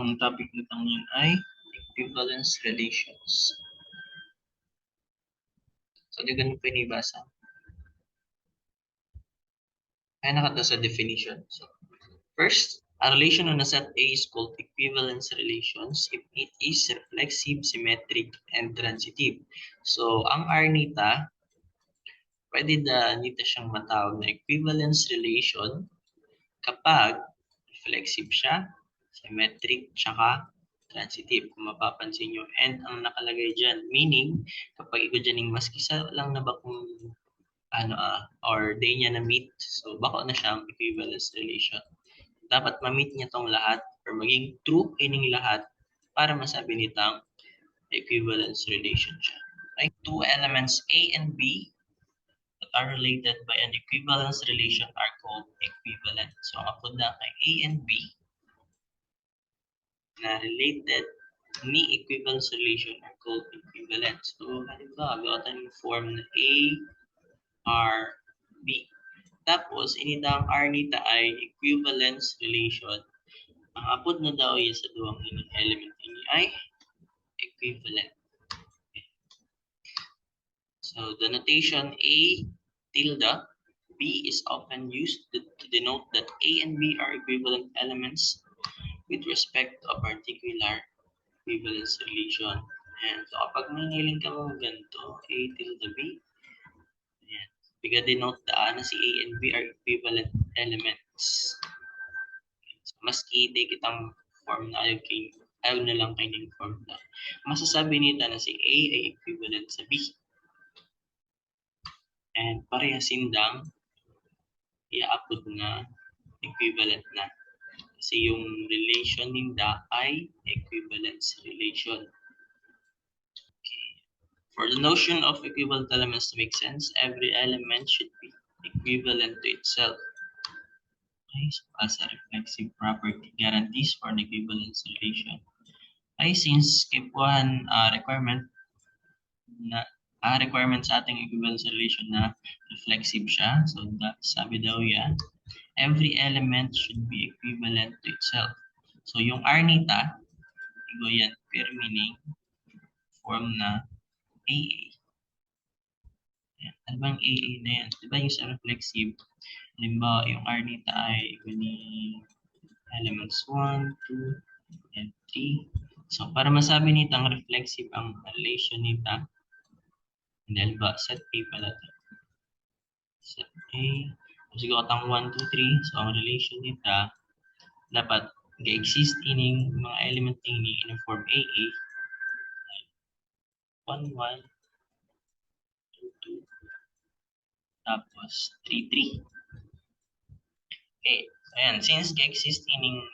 Ang topic nitong yun ay equivalence relations. So, di ganun pa inibasa. Kaya nakata sa definition. So, first, a relation on a set A is called equivalence relations if it is reflexive, symmetric, and transitive. So, ang R nita, pwede nita siyang matawag na equivalence relation kapag reflexive siya, symmetric, tsaka transitive, kung mapapansin nyo. And ang nakalagay dyan, meaning, kapag ikaw dyan yung maski sa lang na ba kung or day niya na meet, so bako na siya ang equivalence relation. Dapat ma-meet niya tong lahat or maging true ining lahat para masabi nitang equivalence relation siya. Right? Two elements A and B that are related by an equivalence relation are called equivalent. So, ang apod na kay A and B na related ni equivalence relation are called equivalent. So, halimbawa, gawatan yung form na A, R, B. Tapos, initang R nita ay equivalence relation. Ang apod na daw yan sa duwang ining element ini ay equivalent. So, the notation A tilde B is often used to denote that A and B are equivalent elements with respect to a particular equivalence relation. And so, kapag may niling ka mga ganito, A tilde B, ayan, biga-denote na si A and B are equivalent elements. So, maski di kitang form na ayaw na lang kayo ng form na. Masasabi nito na si A ay equivalent sa B. And parehasin dang i-upload na equivalent na. Kasi yung relation ninda ay equivalence relation. Okay. For the notion of equivalent elements to make sense, every element should be equivalent to itself. Okay, so as a reflexive property guarantees for an equivalence relation. Okay, since kipuan requirement sa ating equivalence relation na reflexive siya, so sabi daw yan, every element should be equivalent to itself. So yung R nita, igo yan per meaning form na AA. Ayan. Ano bang AA na yan? Diba yung sa reflexive, halimbawa yung R nita ay ni elements 1, 2, and 3. So para masabi nito ang reflexive ang relation nita, dahil ba set A pala ito. Set A, siguro katang 1, 2, 3. So ang relation nita, dapat ga-exist ining mga element ini in form AA. 1, 1, 2, 2, tapos 3, 3. Okay, so ayan, since ga-exist ining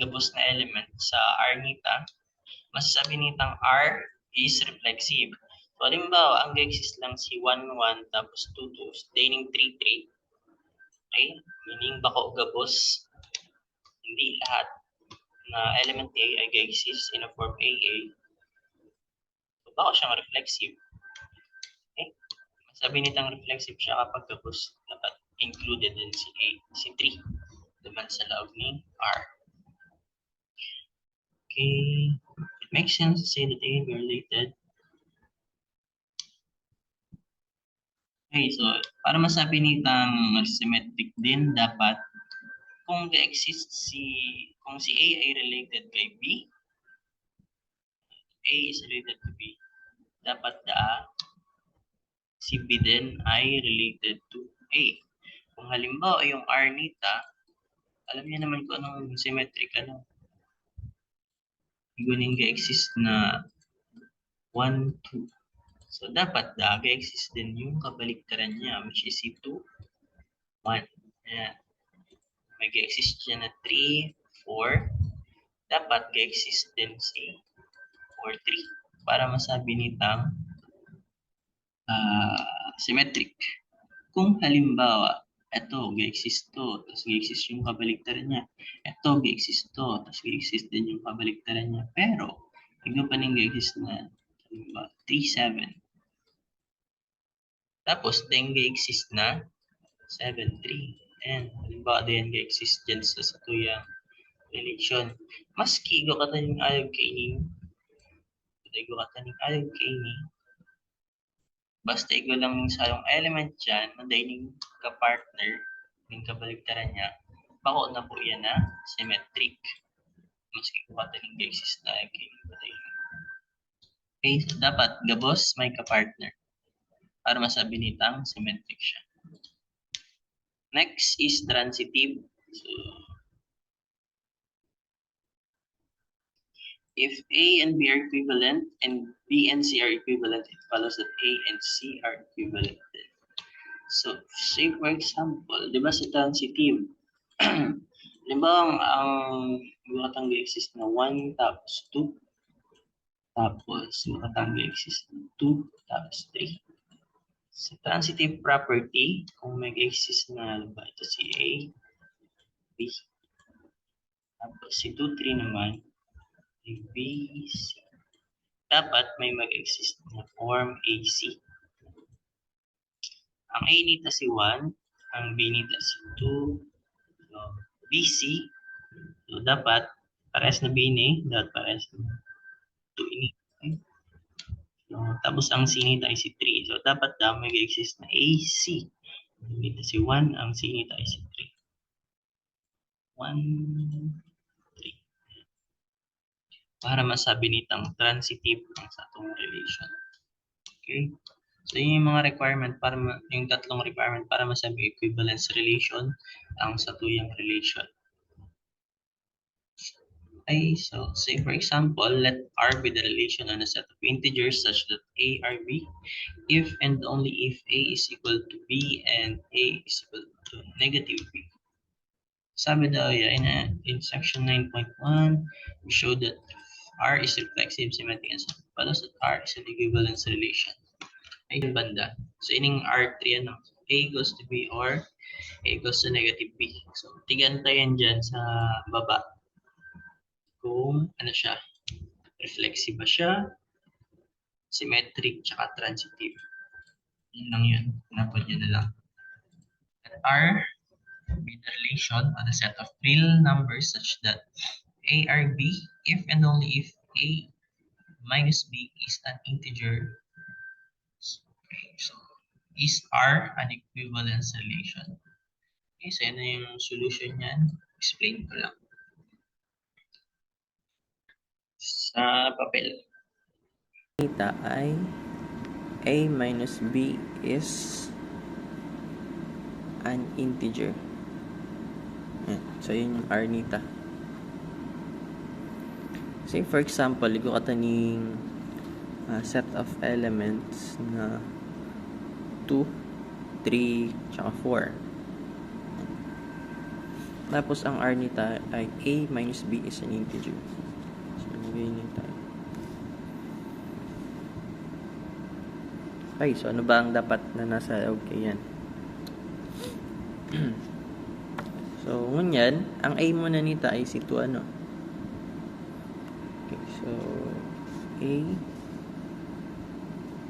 gabos na element sa R nita, masasabi nitang R is reflexive. So, halimbawa, ang ga-exist lang si 1, 1, tapos 2, 2, dining 3, 3. Okay, meaning bako gabos, hindi lahat na element A ay ga-exist in a form AA. So, bako siyang reflexive. Okay, masabi nitang reflexive siya kapag gabos, dapat included din si A, si 3, naman sa loob ni R. Okay, it makes sense to say that A and B are related. Okay, so para masabi nitang symmetric din, dapat kung ga-exist kung si A ay related kay B, A is related to B, dapat si B din ay related to A. Kung halimbawa yung R nita, alam niya naman kung anong symmetric guning ga-exist na 1, 2. So, dapat ga-exist din yung kabaliktaran niya, which is si 2, 1. Ayan. May ga-exist siya na 3, 4. Dapat ga-exist din si 4, 3. Para masabi nitang symmetric. Kung halimbawa, ito, ga-exist to, tapos ga-exist yung kabaliktaran niya. Ito, ga-exist to, tapos ga-exist din yung kabaliktaran niya. Pero, tignan pa ning ga-exist na, halimbawa, 3, 7. Tapos, then ga-exist na 7, 3. And, halimbawa, then ga-exist dyan sa tuyang relation. Maski go kataning ayog kaining basta igo lang sa yung element dyan, na dining ka-partner, yung kabaligtaran niya, bako na po yan na symmetric. Maski kung kataling exist na kaining kataling. Okay, so dapat gabos may ka-partner para masabi nitang symmetric siya. Next is transitive. So, if A and B are equivalent and B and C are equivalent, it follows that A and C are equivalent. So, say for example, di ba sa transitive, di ba ang makatanggi exist na 1 tapos 2, tapos makatanggi exist na 2 tapos 3. Sa transitive property, kung may exist na ba ito si A, B, tapos si 2, 3 naman, B, C. Dapat may mag-exist na form AC. Ang A nita si 1, ang B nita si 2, so BC, so dapat parehas na B ni, dapat parehas na 2 ini. Okay? So, tapos ang C nita ay si 3, so dapat daw may exist na AC. Ang nita si 1, ang C nita ay si 3. 1, 3. Para masabi nitang transitive ang sa atong relation. Okay? So, yun yung mga requirement para yung tatlong requirement para masabi equivalence relation ang sa tuyang relation. Okay, so say for example, let R be the relation on a set of integers such that A are B if and only if A is equal to B and A is equal to negative B. Sabi daw yan, in section 9.1, we showed that R is reflexive, symmetric, and so follows that R is an equivalence relation. Ay, banda. So, ining R3, ano? A goes to B or A goes to negative B. So, tigantayan dyan sa baba. Kung ano siya, reflexive ba siya, symmetric, tsaka transitive. Yun lang yun. Napod yun na lang. Let R be the relation on a set of real numbers such that A are B if and only if A minus B is an integer. So, is R an equivalence relation? Okay, so yun na yung solution niyan. Explain ko lang. Sa papel. Nita ay A minus B is an integer. Yan. So, yun yung R nita. Say, for example, ligo ka taning set of elements na 2, 3, tsaka 4. Tapos, ang R nita ay A minus B is an integer. So, lagay nita. Okay, so ano ba ang dapat na nasa okay yan? So, ngunyan, ang A muna nita ay si 2 ano? Okay, so A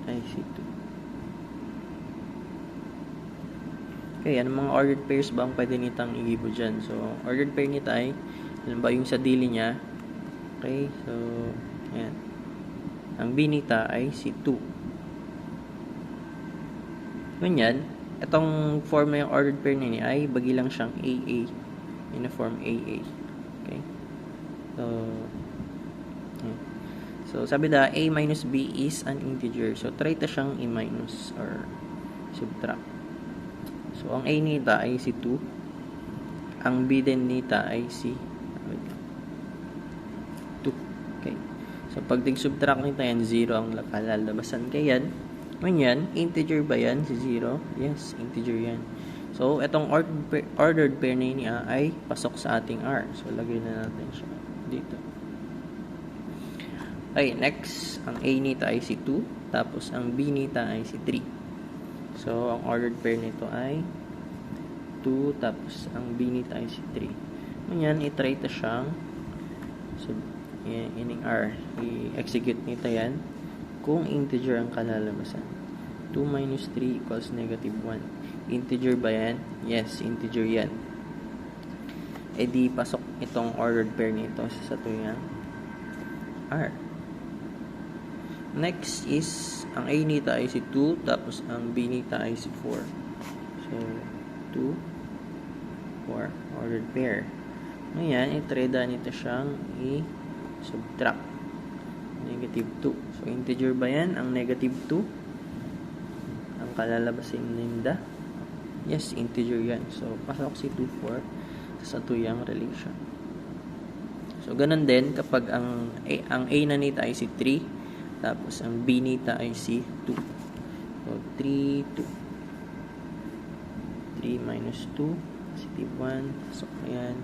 ay si 2. Okay, ano mga ordered pairs ba ang pwede nitang igibo dyan? So, ordered pair nita ay, alam ba yung sa dili niya? Okay, so, ayan. Ang B nita ay si 2. Ngunyan, itong form na yung ordered pair niya ay bagi lang siyang AA. In a form AA. Okay? So, yeah. So sabi da, A minus B is an integer. So, try ta siyang i-minus or subtract. So, ang A nita ay si 2. Ang B din nita ay si 2. Okay? So, pag dig-subtract nita yan, 0 ang kalalabasan. Kaya yan, yan, integer ba yan? Si 0? Yes, integer yan. So, itong ordered pair na niya ay pasok sa ating R. So, lagay na natin siya dito. Okay, next, ang A nita ay si 2. Tapos, ang B nita ay si 3. So, ang ordered pair nito ay 2. Tapos, ang B nita ay si 3. Ngayon, i-try ta siyang so, ining R. I-execute nita yan kung integer ang kalalabasan. 2 minus 3 equals negative 1. Integer ba yan? Yes, integer yan. di pasok itong ordered pair nito sa tuyang R. Next is, ang A nita ay si 2, tapos ang B nita ay si 4. So, 2, 4, ordered pair. Ngayon, itreda nito siyang i-subtract. Negative 2. So, integer ba yan? Ang negative 2? Ang kalalabasin ninda? Yes, integer yan. So, pasok si 2, 4 sa tuyang relation. So, ganun din kapag ang A na nita ay si 3, tapos ang B nita ay si 2. So, 3, 2. 3 minus 2, positive 1. So, ayan.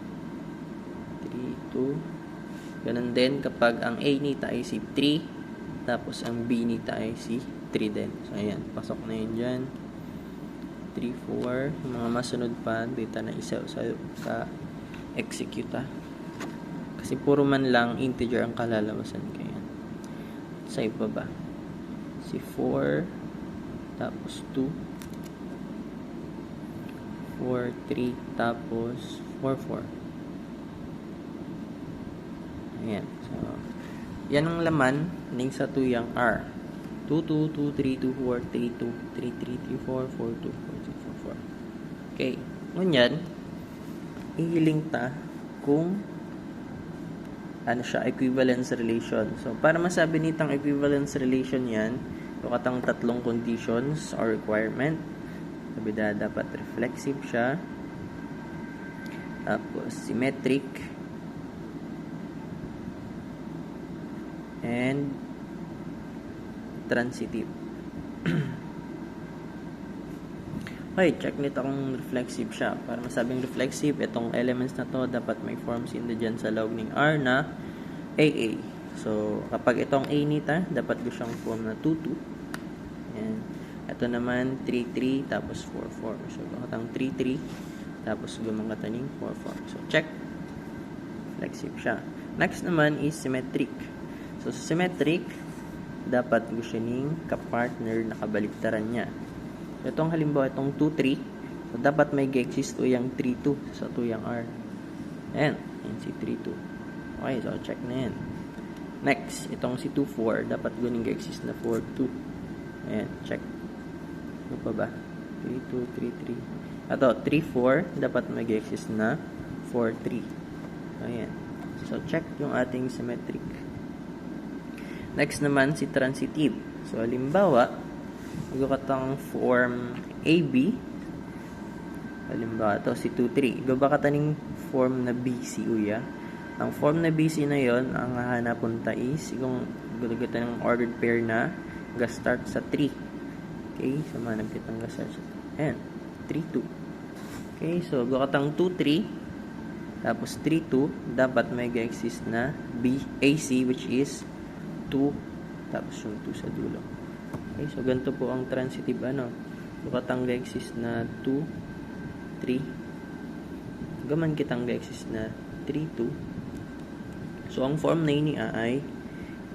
3, 2. Ganun din kapag ang A nita ay si 3, tapos ang B nita ay si 3 din. So, ayan. Pasok na yun dyan. 3, 4. Yung mga masunod pa, dito na isa sa ka-execute kasi puro man lang integer ang kalalabasan. Kaya sa iba ba? Si 4, tapos 2, 4, 3, tapos 4, 4. Ayan. So, yan ang laman ng sa tuyang R. 2, 2, 2, 3, 2, 4, 3, 2, 3, 3, 3, 4, 4, 2, 4, 2, 4, 4. Okay. Ngunyan, ihiling ta kung ano siya, equivalence relation. So, para masabi nitang equivalence relation yan, katang tatlong conditions or requirement. Sabi na, dapat reflexive siya. Tapos, symmetric. And transitive. Okay, check nito kung reflexive siya. Para masabing reflexive, itong elements na to dapat may forms in the dyan sa log ng R na AA. So, kapag itong A nita, dapat ko siyang form na 2, 2. Yan. Ito naman, 3, 3, tapos 4, 4. So, katang 3, 3, tapos gumangata ng 4, 4. So, check. Reflexive siya. Next naman is symmetric. So, sa symmetric, dapat gusto ng kapartner na kabaliktaran niya. So, itong halimbawa, itong 2, 3. So, dapat may exist to yung 3, 2 sa tuyang R. Ayan. Ayan si 3, 2. Okay, so check na yan. Next, itong si 2, 4. Dapat guning exist na 4, 2. Ayan, check. Ano pa ba? 3, 2, 3, 3. Ito, 3, 4. Dapat may exist na 4, 3. Ayan. So, check yung ating symmetric. Next naman, si transitive. So, halimbawa, magkakatang form AB. Halimbawa, ito si 2, 3. Gabakataning form na BC, uya. Ang form na BC na yon, ang hahanapon ta is, kung gulagatan ng ordered pair na ga-start sa 3. Okay, so manap kitang ga-start sa 3. Ayan, 3, 2. Okay, so gulagatan 2, 3. Tapos 3, 2. Dapat may ga-exist na AC, which is 2. Tapos yung 2 sa dulo. Okay, so ganito po ang transitive Gulagatan ga-exist na 2, 3. Gaman kitang ga-exist na 3, 2. So, ang form na ini ay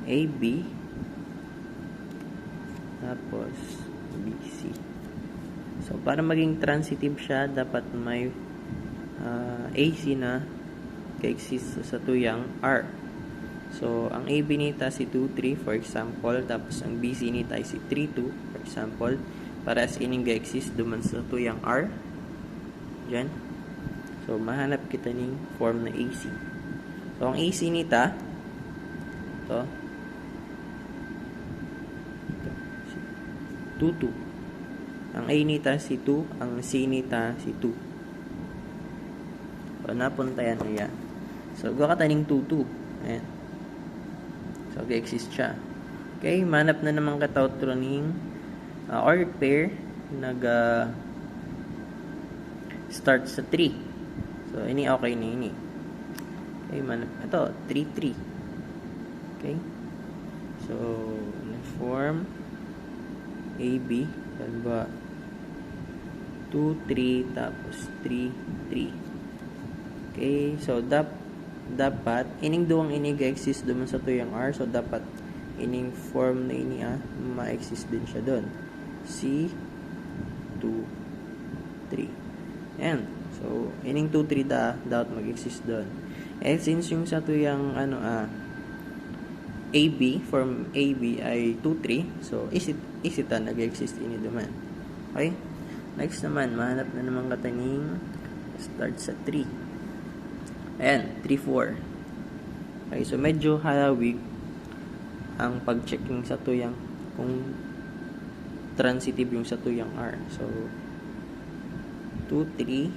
AB tapos BC. So, para maging transitive siya, dapat may AC na ka-exist sa tuyang R. So, ang AB nita si 2, 3 for example, tapos ang BC nita ay si 3, 2 for example, para as ining ga-exist duman sa tuyang R. Diyan. So, mahanap kita ng form na AC. So, ang AC nita, ito, 2, 2. Ang A nita si 2, ang C nita si 2. So, napuntayan na yan. So, gawa ka taning 2, 2. Ayan. So, ga-exist siya. Okay, manap na naman katautro ng ordered pair start sa 3. So, ini okay na ini. Okay, ito, 3, 3. Okay. So, form AB, ba 2, 3, tapos 3, 3. Okay, so, dapat, ining duwang ini ga-exist duman sa tuyang R, so, dapat, ining form na ini, ma-exist din siya doon. C, 2, 3. Ayan. So, ining 2, 3 dapat mag-exist doon. Eh, since yung sa tuyang, AB, form AB ay 2, 3, so, is it nag-exist ini duman. Okay? Next naman, mahanap na naman kataning start sa 3. Ayan, 3, 4. Okay, so medyo halawig ang pag-checking sa tuyang kung transitive yung sa tuyang R. So, 2, 3,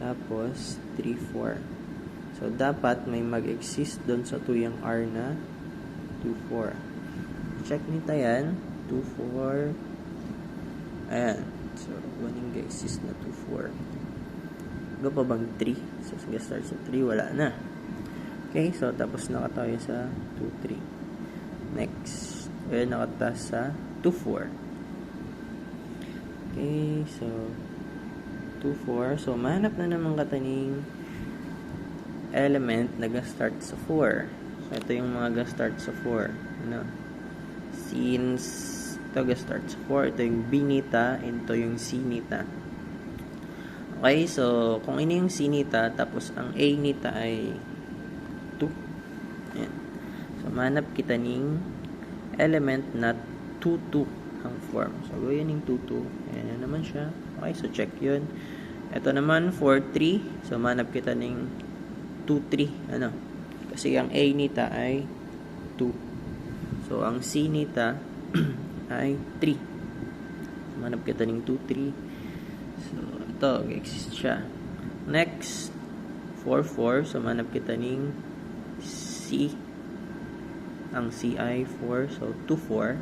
tapos 3, 4. So, dapat may mag-exist doon sa tuyang R na 2, 4. Check nito yan. 2, 4. Ayan. So, waning exist na 2, 4. Go pa bang 3? So, sige, start sa 3. Wala na. Okay, so, tapos nakatayo sa 2, 3. Next. Ayan, nakataas sa 2, 4. Okay, so, 2, 4. So, mahanap na naman kataning element nag-start sa 4. So, ito yung mga ga-start sa 4. Ano? Since ito ga-start sa 4, ito yung B nita, ito yung C nita. Okay, so, kung ini yung C nita, tapos ang A nita ay 2. Ayan. So, mahanap kita ning element na 2, 2 ang form. So, gawin yung 2, 2. Ayan naman siya. Okay, so check yun. Ito naman, 4, 3. So, mahanap kita ning 2, 3. Ano? Kasi ang A nita ay 2. So, ang C nita ay 3. So, mahanap kita ning 2, 3. So, ito, exist siya. Next, 4, 4. So, mahanap kita ning C. Ang C ay 4. So, 2, 4.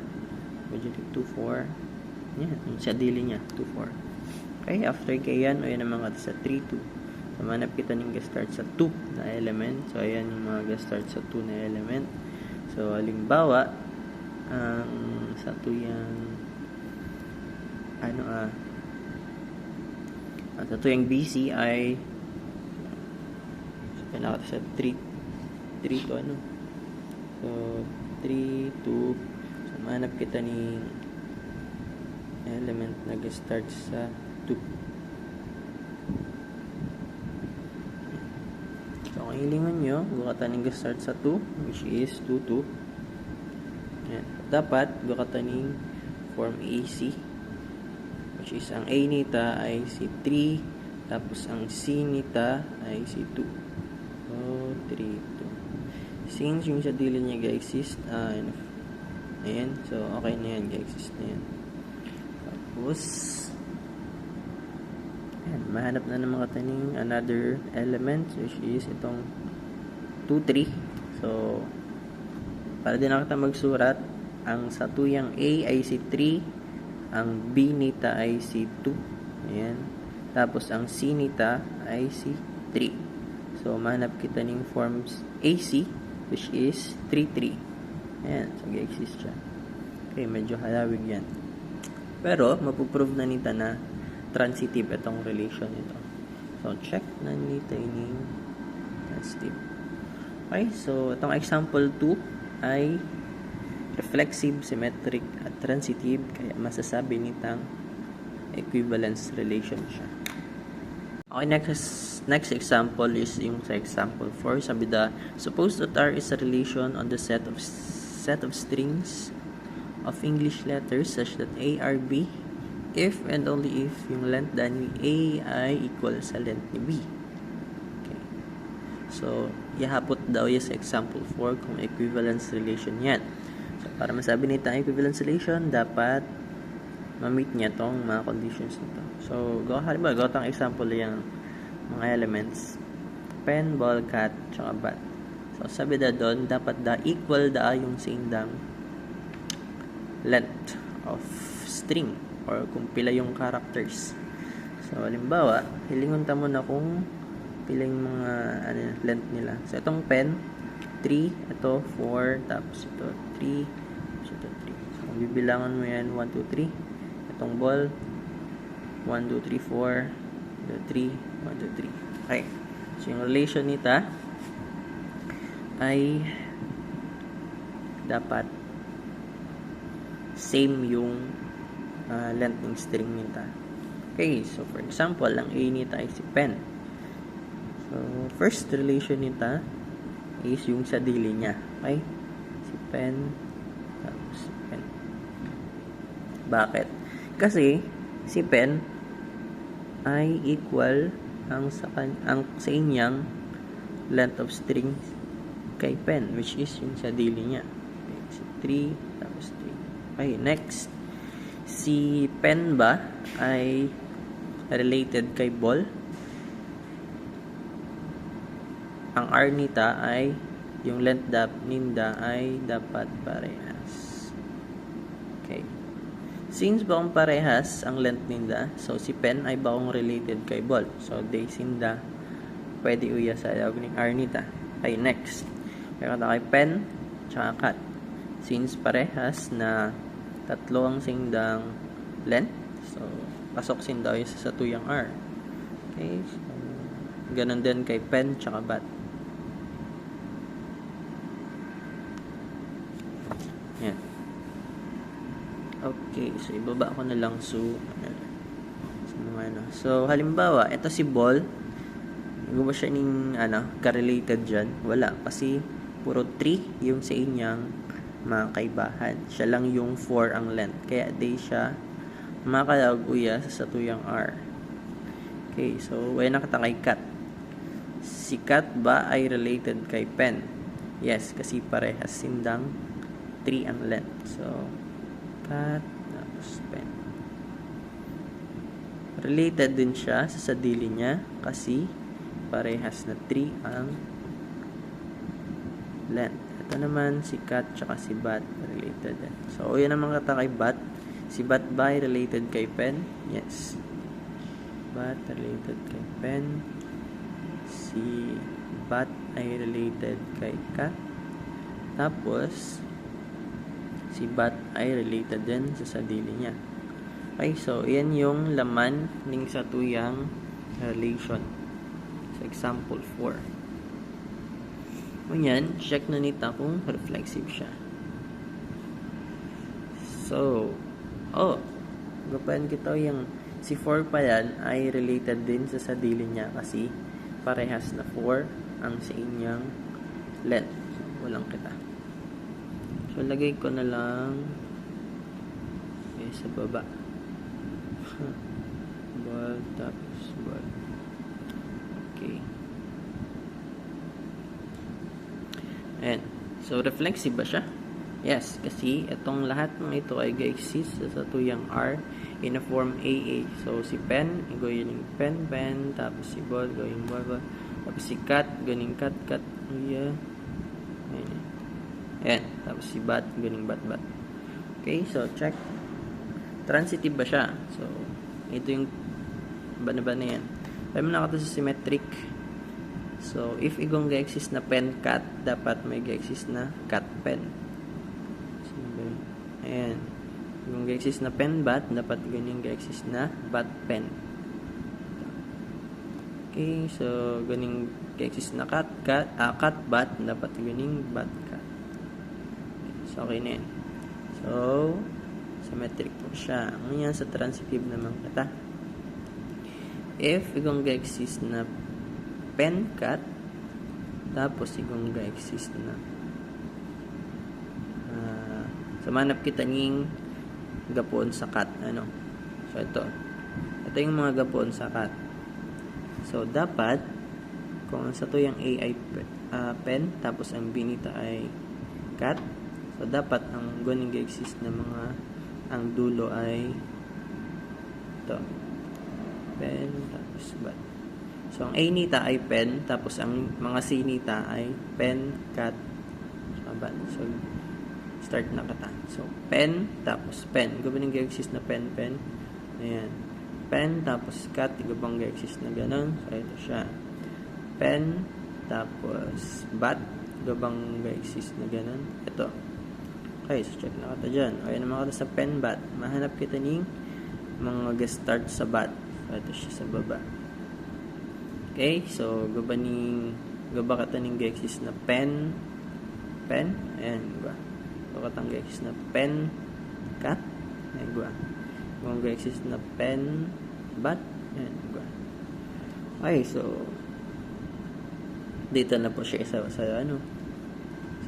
Medyo 2, 4. Yan, sa dili niya, 2, 4. Okay, after kay yan, o yan naman sa 3, 2. So, manap kita ng start sa 2 na element. So, ayan yung mga start sa 2 na element. So, halimbawa, ang sa 2 yung sa 2 yung BC ay so, pinakata sa 3 to ano. So, 3, 2. So, manap kita ng element nag-start sa 2. So, kung hilingan nyo, gukatan ng start sa 2, which is 2, 2. Yan. Dapat, gukatan ng form AC, which is ang A nita ay si 3, tapos ang C nita ay si 2. So, 3, 2. Since yung sa dili niya ga-exist, ayan, so, okay na yan, ga-exist na yan. Tapos, ayan, mahanap na naman kataning another element, which is itong 2, 3. So, para din nakita magsurat, ang sa 2 yung A ay si 3, ang B nita ay si 2. Ayan. Tapos, ang C nita ay si 3. So, mahanap kita ng forms AC, which is 3, 3. Ayan, so, exist siya. Okay, medyo halawig yan. Pero, mapuprove na nita na transitive itong relation nito. So, check na nita ining transitive. Okay, so, itong example 2 ay reflexive, symmetric, at transitive. Kaya, masasabi nitang equivalence relation siya. Okay, next example is yung sa example 4. Sabi da, suppose that R is a relation on the set of strings of English letters such that A are B if and only if yung length ni A ay equal sa length ni B. Okay. So, ihapot daw yung sa example 4 kung equivalence relation yan. So, para masabi nito ang equivalence relation, dapat ma-meet niya tong mga conditions nito. So, halimbawa, gawin ang example yung mga elements. Pen, ball, cat, tsaka bat. So, sabi da doon, dapat equal yung same length of string or kung pila yung characters. So, halimbawa, hilingon ta mo na kung pila yung mga length nila. So, itong pen, 3, ito 4, tapos ito 3, tapos ito 3. So, kung bibilangan mo yan, 1, 2, 3. Itong ball, 1, 2, 3, 4, 3, 1, 2, 3. Okay. So, yung relation nita ay dapat same yung length ng string nita. Okay, so for example, ang A nita ay si pen. So, first relation nita is yung sa dili niya. Okay? Si pen, tapos si pen. Bakit? Kasi, si pen ay equal ang sa inyang length of string kay pen, which is yung sa dili niya. Okay, so 3, tapos 3. Okay, next. Si pen ba ay related kay ball? Ang R nita ay yung length ninda ay dapat parehas. Okay. Since baong parehas ang length ninda, so si pen ay baong related kay ball. So they sinda pwede uya sa log ng R nita. Okay, next. Kaya kay pen tsaka cat. Since parehas na tatlo ang sindang length, so pasok sinda uya sa tuyang R. Okay, so ganun din kay pen tsaka bat. Yan. Okay, so ibaba ko na lang So halimbawa, ito si ball. Hindi ba siya ka-related dyan? Wala. Kasi puro 3 yung sa inyang mga kaibahan. Siya lang yung 4 ang length. Kaya di siya makalaguya sa tuyang R. Okay, so wala na kita kay cat. Si cat ba ay related kay pen? Yes, kasi parehas sindang 3 ang length. So, cat tapos pen. Related din siya sa sadili niya kasi parehas na 3 ang length. Ito naman si cat tsaka si bat related din. So, yun naman kata kay bat. Si bat ba ay related kay pen? Yes. Bat related kay pen. Si bat ay related kay cat. Tapos, si bat ay related din sa sadili niya. Okay, so, yan yung laman ng sa tuyang relation. So, example 4. Ganyan, check na nita kung reflexive siya. So, gapain kita yung si 4 pa yan ay related din sa sadili niya kasi parehas na 4 ang sa inyang length. So, walang kita. So, lagay ko na lang sa baba. Ball, tapos ball. Okay. And, so, reflexive ba siya? Yes, kasi itong lahat ng ito ay ga-exist sa tuyang R in a form AA. So, si pen, gawin yung pen, tapos si ball, gawin ball. Tapos si cat, gawin cat. Yeah. Ayan. Tapos si bat, gawin bat. Okay, so check. Transitive ba siya? So, ito yung bana-bana yan. Pwede mo na ito sa symmetric. So, if igong ga-exist na pen cat, dapat may ga-exist na cat pen. So, ayan. Kung ga-exist na pen bat, dapat ganyan ga-exist na bat pen. Okay, so ganing ga-exist na cat bat, dapat ganing bat cat. So, okay na yan. So, symmetric po siya. Ngayon sa transitive naman kita. If igong ga-exist na pen cat, tapos igong ga-exist na so manap kita ning gapon sa cat, so ito yung mga gapon sa cat. So dapat kung sa to yung A ay pen, tapos ang B nita ay cat, so dapat ang guning ga-exist na mga ang dulo ay ito pen tapos bat. So ang A nita ay pen, tapos ang mga C nita ay pen, cat, bat. So start na kata. So pen tapos pen, gawin yung ga-exist na pen. Ayan. Pen tapos cat, gawin ga-exist na ganun. So ito siya. Pen tapos bat, gawin ga-exist na ganun. Ito. Okay, so check na kata dyan. Okay, naman kata sa pen bat. Mahanap kita ng mga ga-start sa bat. So ito siya sa baba. Okay, so gaba kata ng ga-exist na pen. Ayan, gaba. So katang ga-exist na pen cat. Ayan, gaba. Kung ga-exist na pen but ayan, diba? Okay, so dito na po siya sa ano.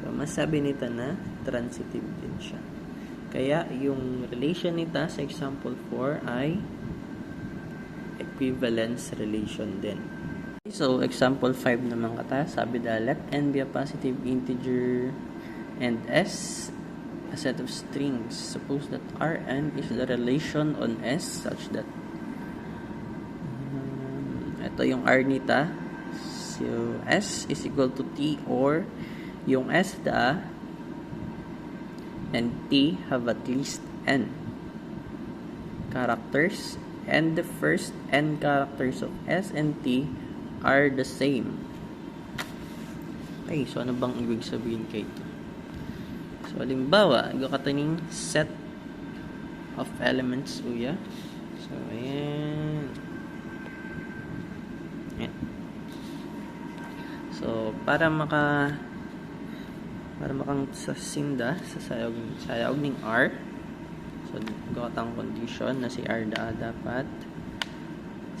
So masabi nito na transitive din siya. Kaya yung relation nito sa example 4 ay equivalence relation din. So example 5 naman kata, sabi na let n be a positive integer and s a set of strings. Suppose that Rn is the relation on S such that ito yung R nita. So S is equal to T, or yung S da and T have at least N characters, and the first N characters of S and T are the same. Okay, so ano bang ibig sabihin kay ito? So, halimbawa, gakataning set of elements uya. So, ayan. Ayan. So, para makang sasinda sa sayog ng R. So, gakatang condition na si R dapat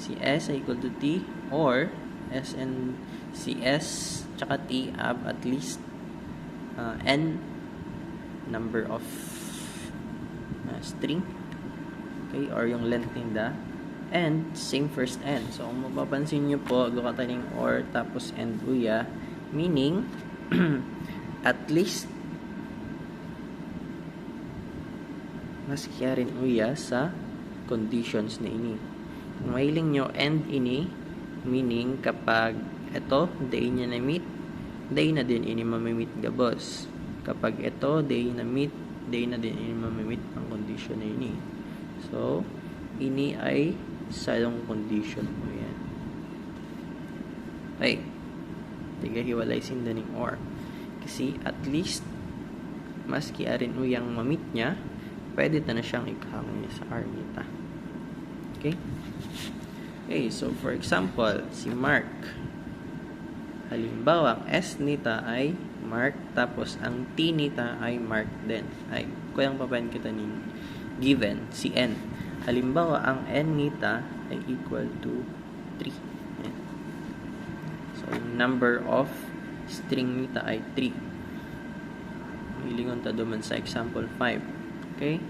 si S ay equal to T, or S and si S tsaka T have at least N number of string, okay, or yung length nila, and same first n. So kung mapapansin nyo po, gukataning or tapos and uya, meaning at least mas kaya rin uya sa conditions na ini. Kung mahiling nyo and ini, meaning kapag ito day niya na meet, day na din ini mamimit gabos. Kapag ito, day na din ini mamimit ang condition na ini. So, ini ay salong condition mo yan. Okay. Tigahiwalay sinda ng or. Kasi at least, maski arin uyang mamit niya, pwede na siyang ikahangin niya sa R nita. Okay? Okay, so for example, si Mark. Halimbawa, ang S nita ay Mark, tapos ang T nita ay Mark din. Ay, kuyang papain kita ni given, si N. Halimbawa, ang N nita ay equal to 3. Ayan. So, yung number of string nita ay 3. Hilingon ta duman sa example 5. Okay?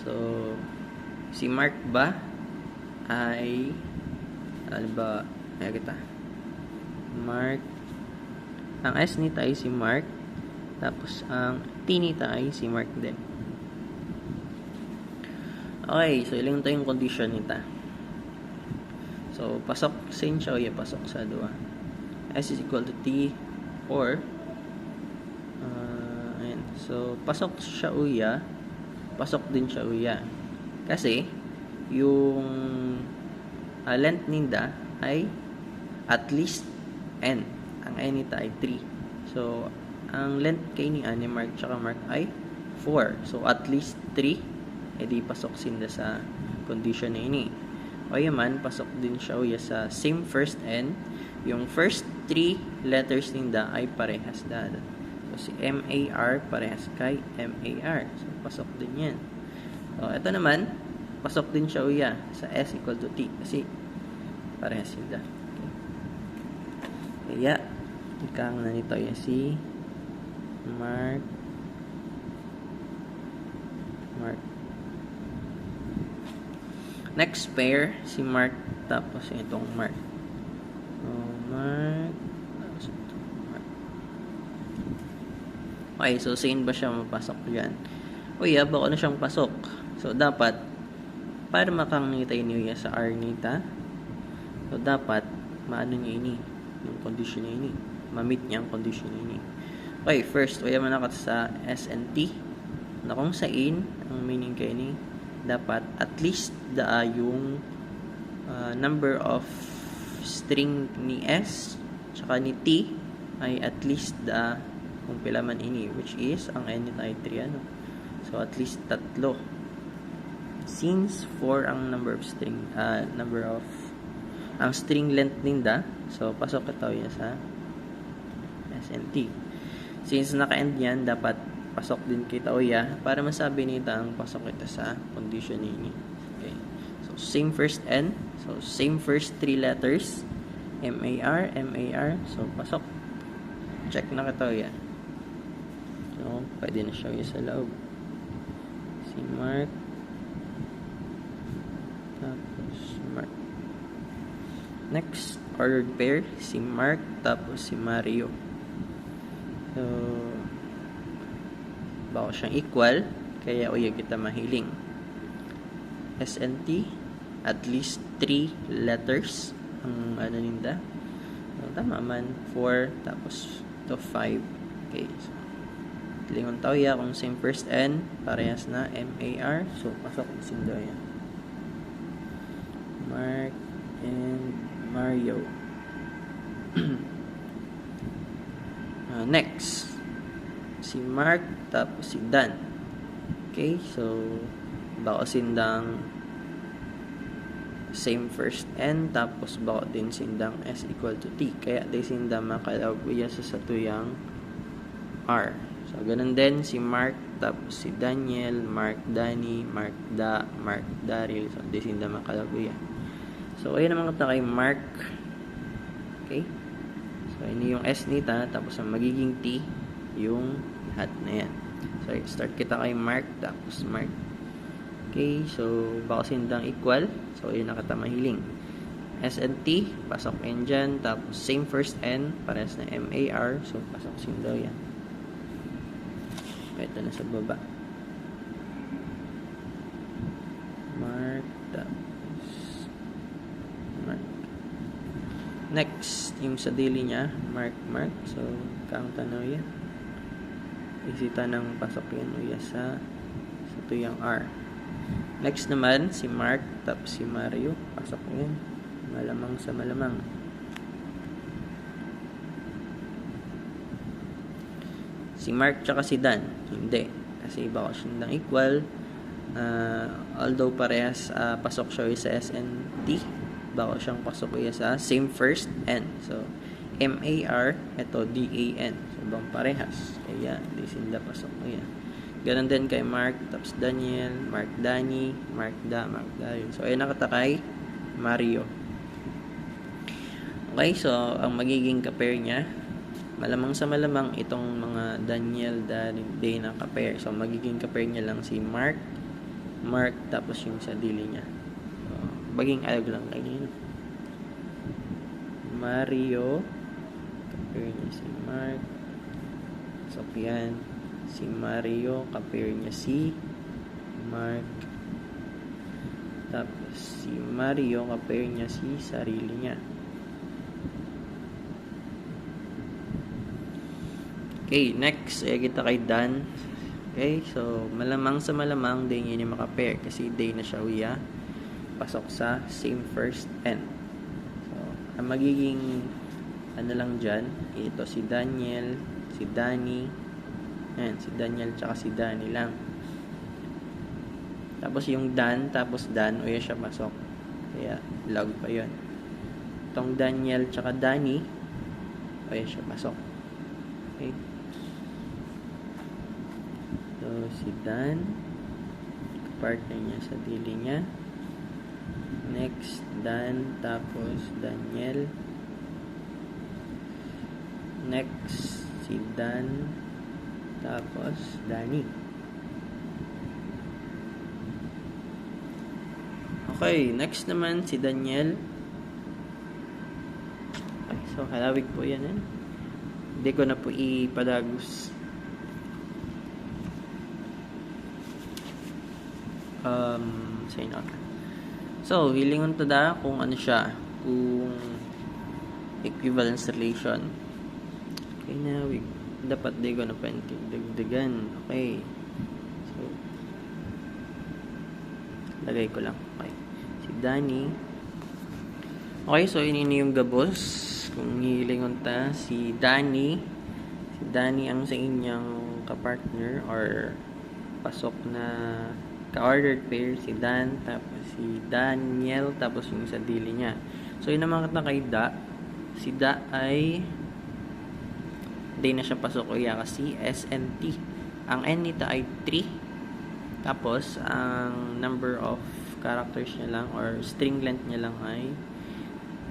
So, si Mark ba ay ano ba, ay kita Mark, ang S nita ay si Mark, tapos ang T nita ay si Mark din. Okay, so ilang tayong condition nita. So pasok sa inyo, pasok sa dua. S is equal to T, or ayan. So pasok siya uya, pasok din siya uya. Kasi yung length ninda ay at least N. Ang N nita ay 3. So, ang length kay ni Mark tsaka Mark ay 4. So, at least 3. Edi pasok sinda sa condition na ini. O yaman, pasok din siya uya sa same first N. Yung first 3 letters ninda ay parehas dada. So, si MAR parehas kay MAR. So, pasok din yan. So, ito naman, pasok din siya uya sa S equal to T. Kasi, parehas sila. Kaya, ikang na nito yan si Mark. Next pair, si Mark, tapos itong Mark. So, Mark, tapos itong Mark. Okay, so saan ba siya mapasok dyan? O yeah, baka na siyang pasok. So, dapat, para makangitay niyo sa R nita, so, dapat, maano niya ini, yung condition niya ini. Ma-meet niya ang condition niya ini. Okay, first, wala man nakat sa S and T, na kung saan, ang meaning kayo ni, dapat, at least, yung number of string ni S, tsaka ni T, ay at least, kung pila man ini, which is, ang N nito ay 3, ano? So, at least, 3. Since 4 ang number of ang string length ninda, so pasok ito yan sa SNT. Since naka-end yan, dapat pasok din kita uya para masabi nito ang pasok ito sa condition ini. same first N. So, same first 3 letters. M-A-R, M-A-R. So, pasok. Check na kita yan. So, pwede na show yung sa loob. Si Mark. Tapos, Mark. Next, ordered pair. Si Mark, tapos si Mario. So, baka siyang equal. Kaya uya kita mahiling. SNT, at least 3 letters ang ano ninda. So, tama man, 4, tapos to 5. Okay, so lingon tao ya kung same first N, parehas na M-A-R. So, pasok yung sindoya. Mark and Mario. Next, si Mark, tapos si Dan. Okay, so bako sindang same first N, tapos bako din sindang S equal to T. Kaya di sindang makalaguya sa satuyang R. So, ganun din si Mark, tapos si Daniel, Mark Danny, Mark Da, Mark Daryl. So, di sindang makalaguya. So, ayun naman kata kay Mark. Okay? So, ini yung S nita, tapos ang magiging T, yung lahat na yan. So, start kita kay Mark, tapos Mark. Okay, so baka sindang equal. So, yun nakata mahiling. S and T, pasok yan dyan. Tapos, same first N, parehas na M-A-R. So, pasok sindaw yan. Ito na sa baba. Mark, tapos Mark. Next, yung sa daily niya, Mark. So, kang tanaw yan. Isita ng pasok yan uya sa tuyang R. Next naman, si Mark, tapos si Mario. Pasok yan. Malamang sa malamang. Si Mark tsaka si Dan, hindi. Kasi iba ko siyang equal. Although parehas pasok siya sa SNT, baka siyang pasok siya sa same first N. So, M-A-R, ito D-A-N. So, bang parehas. Kaya, di sila pasok mo yan. Ganon din kay Mark, tapos Daniel, Mark Danny, Mark Da, Mark Daryl. So, ayun nakatakay, Mario. Okay, so, ang magiging ka-pair niya, malamang sa malamang itong mga Daniel, Day na ka-pair. So, magiging ka-pair niya lang si Mark, tapos yung sa dili niya. So, maging alag lang kayo. Mario, ka-pair niya si Mark. So, yan. Si Mario, ka-pair niya si Mark. Tapos, si Mario, ka-pair niya si sarili niya. Okay, next, kita kay Dan. Okay, so, malamang sa malamang, day niya maka-pair. Kasi day na siya uya. Pasok sa same first N. So, ang magiging, ano lang dyan, ito si Daniel, si Danny. Ayan, si Daniel tsaka si Danny lang. Tapos yung Dan, tapos Dan, uya siya pasok. Kaya, log pa yun. Itong Daniel tsaka Danny, uya siya pasok. Okay. So, si Dan, partner niya sa dili niya. Next, Dan, tapos Daniel. Next, si Dan, tapos Danny. Okay, next naman si Daniel. Okay, so halawig po yan. Hindi ko na po ipadagos. Sign out. So, hilingon to da kung ano siya, kung equivalence relation. Okay na, dapat di ko na dagdagan. Okay. So, lagay ko lang. Okay. Si Danny. Okay, so inini yung gabos. Kung hilingon ta, si Danny. Si Danny ang sa inyang kapartner or pasok na ka-ordered pair, si Dan, tapos si Daniel, tapos yung sa dili niya. So, yun naman kata kay Da. Si Da ay di na siya pasok uya kasi SNT. Ang N nita ay 3. Tapos, ang number of characters niya lang or string length niya lang ay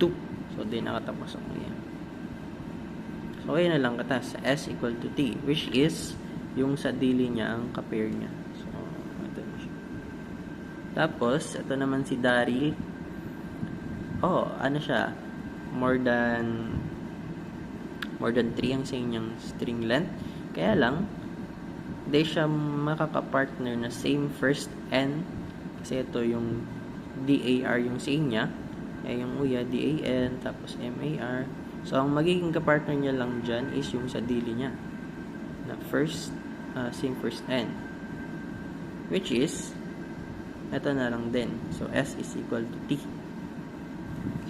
2. So, di nakatapos ako yan. So, ayun na lang kata sa S equal to T, which is yung sa dili niya ang ka-pair niya. So, ito na siya. Tapos, ito naman si Daryl. Ano siya? More than 3 ang sa inyong string length. Kaya lang, di siya makaka-partner na same first N. Kasi ito yung DAR yung sa inya. Yung uya, DAN, tapos MAR. So, ang magiging kapartner niya lang dyan is yung sa dili niya. Na first, same first N. Which is, ito na lang din. So, S is equal to T.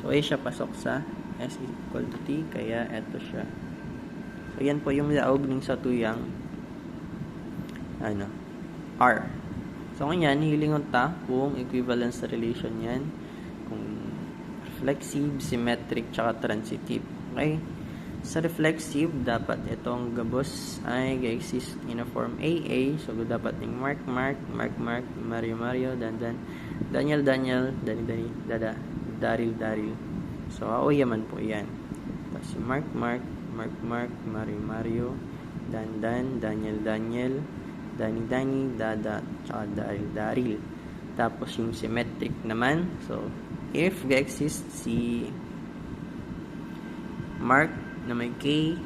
So, A siya pasok sa S is equal to T, kaya ito siya. So, yan po yung laog ng satuyang R. So, ganyan, hilingon ta kung equivalence relation yan. Kung reflexive, symmetric, tsaka transitive. Okay? Sa reflexive, dapat itong gabos ay ga-exist in a form AA. So, dapat yung Mark, Mario, Daniel, Dani, Dada, Daryl. So, yaman po yan. Tapos si Mark, Mario, Daniel, Dani, Dada, tsaka Daryl. Tapos yung symmetric naman, so, if ga-exist si Mark na may K,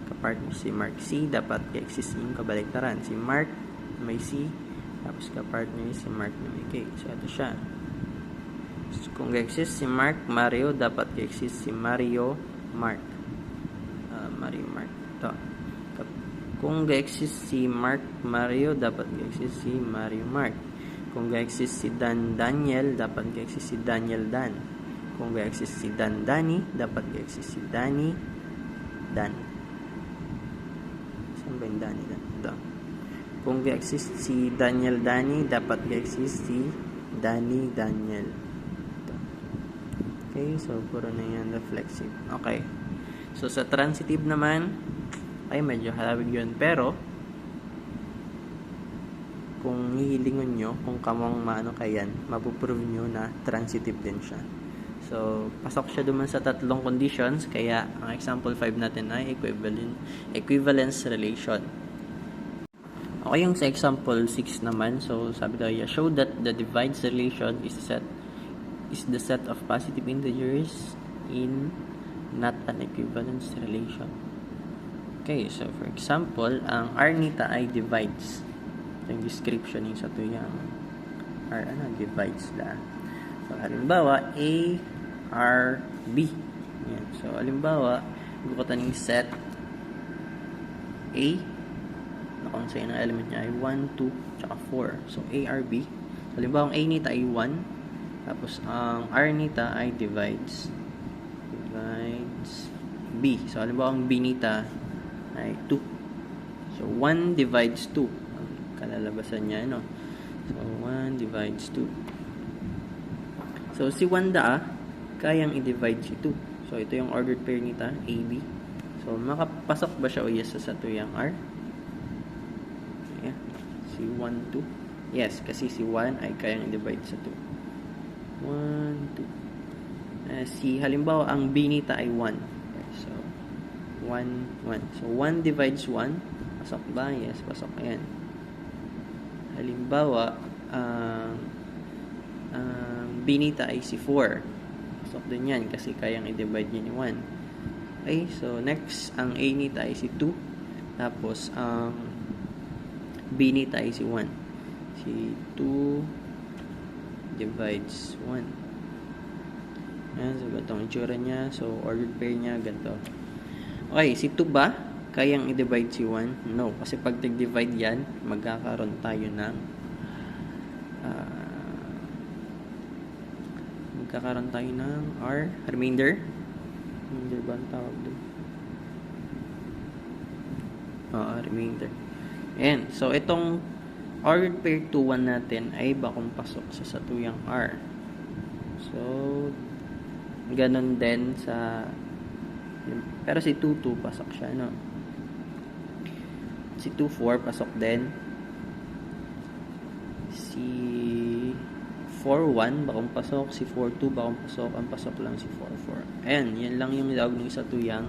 kapartner si Mark C, dapat ga-exist yung kabaliktaran. Si Mark na may C, tapos kapartner si Mark na may K. So, ito siya. So, kung ga-exist si Mario, dapat ga-exist si Mario, Mark. Ito. Kung ga-exist si Mario, dapat ga-exist si Mario, Mark. Kung ga-exist si Daniel, dapat ga-exist si Daniel, Dan. Kung ga-exist si Dani, dapat ga-exist si Dan. Saan ba yung Dani? Ito. Kung ga-exist si Daniel, Dani, dapat ga-exist si Daniel. Ito. Okay, so puro na yan reflexive. Okay. So, sa transitive naman, ay medyo halawig yun. Pero, kung hihilingon nyo, kung kamang kayan, mapuprove nyo na transitive din siya. So, pasok siya duman sa tatlong conditions. Kaya, ang example 5 natin ay equivalence relation. Okay, yung sa example 6 naman. So, sabi tayo, show that the divides relation is the set of positive integers in not an equivalence relation. Okay, so for example, ang R nita ay divides. Yung description yung sa tuyang R, divides la. So, halimbawa, A, R, B. Yan. So, halimbawa, gukutan yung set A, na kung sa'yo ng element niya ay 1, 2, tsaka 4. So, A, R, B. So, halimbawa, ang A nita ay 1, tapos ang R nita ay divides B. So, halimbawa, ang B nita ay 2. So, 1 divides 2. Ang kalalabasan niya, So, 1 divides 2. So, si 1 kayang i-divide si 2. So, ito yung ordered pair nita, AB. So, makapasok ba siya o yes sa tuyang R? Yeah. Si 1, 2. Yes, kasi si 1 ay kayang i-divide sa 2. 1, 2. Halimbawa, ang B nita ay 1. Okay, so, 1, 1. So, 1 divides 1. Pasok ba? Yes, pasok. Ayan. Halimbawa, B nita ay si 4. Pasok din yan kasi kayang i-divide niya ni 1. Okay, so, next, ang A nita ay si 2. Tapos, ang B nita ay si 1. Si 2 divides 1. Ayan, so ganitong itsura niya. So, ordered pair niya, ganito. Okay, si 2 ba? Kayang i-divide si 1? No. Kasi pag nag-divide yan, magkakaroon tayo ng R, remainder. Remainder ba ang tawag doon? Remainder. Ayan. So, itong ordered pair 2, 1 natin ay bakong pasok sa satuyang R. So, ganun din sa pero si 2, 2 pasok siya, si 2, 4 pasok din, si 4-1, bakong pasok. Si 4-2, bakong pasok. Ang pasok lang si 4-4. Ayan, yan lang yung log ng isa tuyang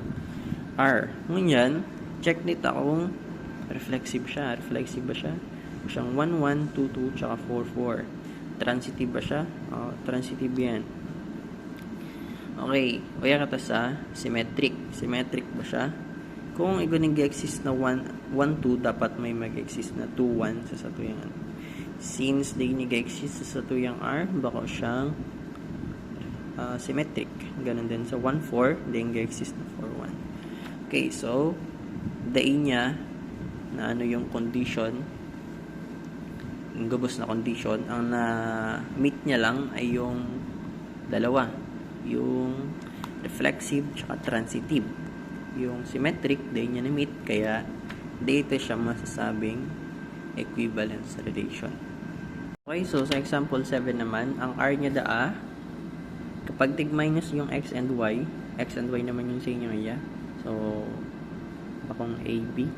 R. Ngayon, check nito kung reflexive siya. Reflexive ba siya? Siyang 1-1, 2-2, tsaka 4-4. Transitive ba siya? Transitive yan. Okay, o yan kata sa symmetric. Symmetric ba siya? Kung nag-exist na 1-2, dapat may mag-exist na 2-1 sa satuyangan. Since di nag-exist sa satuyang R, baka siyang symmetric. Ganun din sa 1-4, di nag-exist na 4-1. Okay, so dain niya na ano yung condition, yung gabos na condition, ang na-meet niya lang ay yung dalawa, yung reflexive tsaka transitive. Yung symmetric, dain niya na-meet, kaya dito siya masasabing equivalence relation. Okay, so sa example 7 naman, ang R niya kapag tig-minus yung x and y naman yung sa inyo iya. So, bakong AB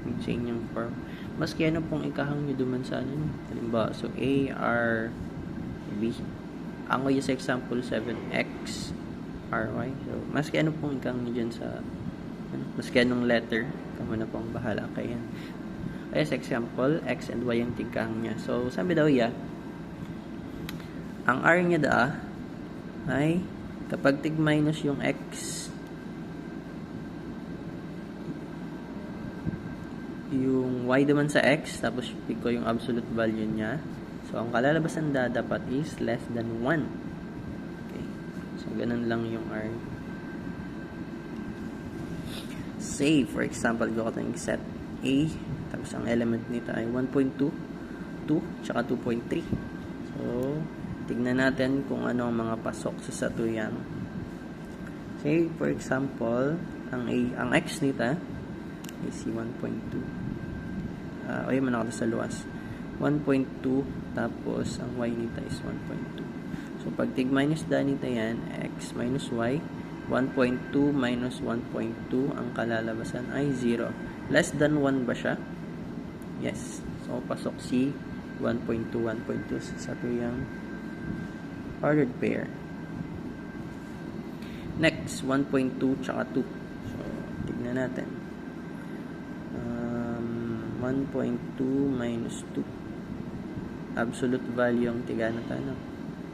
yung sa inyong form. Maski ano pong ikahang nyo duman sa ano. Halimbawa, so A, R, B. Ang ko sa example 7, X, R, Y. So, maski ano pong ikahang nyo dyan sa maski anong letter, kamo na pong bahala kayo. Ay, sa example, X and Y yung tigkahang niya. So, sabi daw ang R niya ay kapag tig-minus yung X, yung y naman sa x, tapos pick ko yung absolute value niya. So, ang kalalabasan dapat is less than 1. Okay. So, ganun lang yung R. Say, for example, go ko set A, tapos ang element nito ay 1.2, 2, tsaka 2.3. So, tignan natin kung ano ang mga pasok sa satuyang. Say, for example, ang x nito is 1.2. Ay man ako sa luwas. 1.2 tapos ang y nita is 1.2. So pag tig-minus nita yan, x minus y, 1.2 minus 1.2, ang kalalabasan ay 0. Less than 1 ba siya? Yes. So pasok si 1.2, 1.2 sa tuyang ordered pair. Next, 1.2 tsaka 2. So, tignan natin. 1.2 minus 2. Absolute value ang tigana tayo.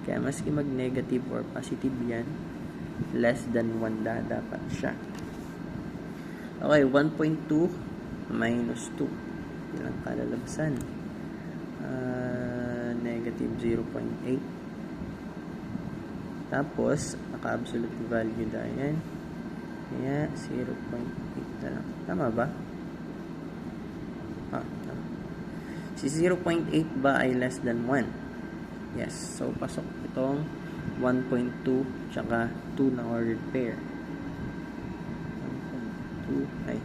Kaya maski mag-negative or positive yan, less than 1 dapat siya. Okay, 1.2 minus 2. Ilang kalalabasan? Negative 0.8. Tapos, naka-absolute value dahil yan. Kaya, 0.8 na lang. Tama ba? Tama. Si 0.8 ba ay less than 1? Yes. So, pasok itong 1.2 tsaka 2 na ordered pair. 1.2 ay,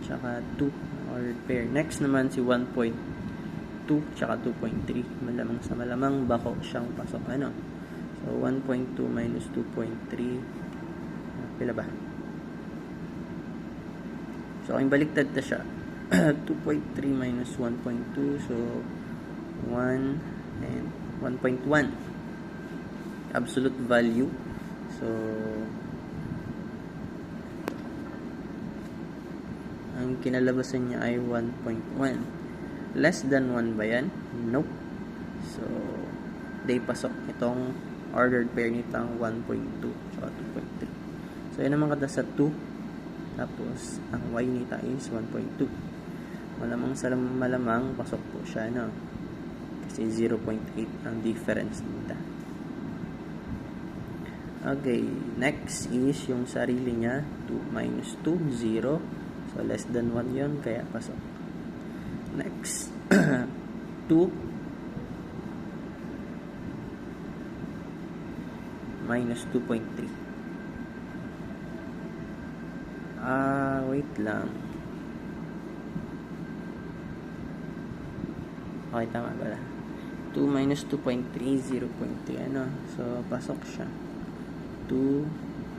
tsaka 2 na ordered pair. Next naman si 1.2 tsaka 2.3. Malamang sa malamang bako siyang pasok. Ano? So, 1.2 minus 2.3. Pila ba? So, ang baliktad na siya. 2.3 minus 1.2. So, 1 and 1.1. Absolute value. So, ang kinalabasan niya ay 1.1. Less than 1 ba yan? Nope. So, day pasok itong ordered pair nitang 1.2 so 2.3. So, yan naman kada sa 2. Tapos, ang y nita is 1.2. Malamang sa malamang, pasok po siya, no? Kasi 0.8 ang difference nita. Okay, next is yung sarili niya. 2 minus 2, 0. So, less than 1 yun, kaya pasok. Next, 2 minus 2.3. Wait lang. Okay, tama pala. 2 minus 2.3, 0.3. Ano? So, pasok siya. 2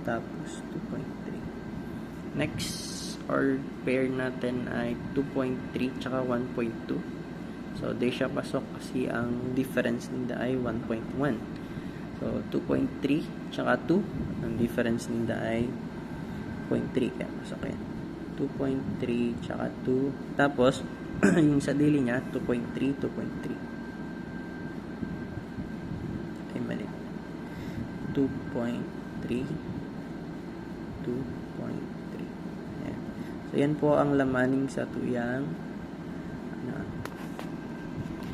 tapos 2.3. Next, or pair natin ay 2.3 tsaka 1.2. So, di siya pasok kasi ang difference nila ay 1.1. So, 2.3 tsaka 2. Ang difference nila ay 0.3. Kaya pasok yan. 2.3 tsaka 2. Tapos, yung sa daily niya, 2.3, 2.3. Ay, mali. 2.3, 2.3. Ayan. So, yan po ang lamaning sa tuyang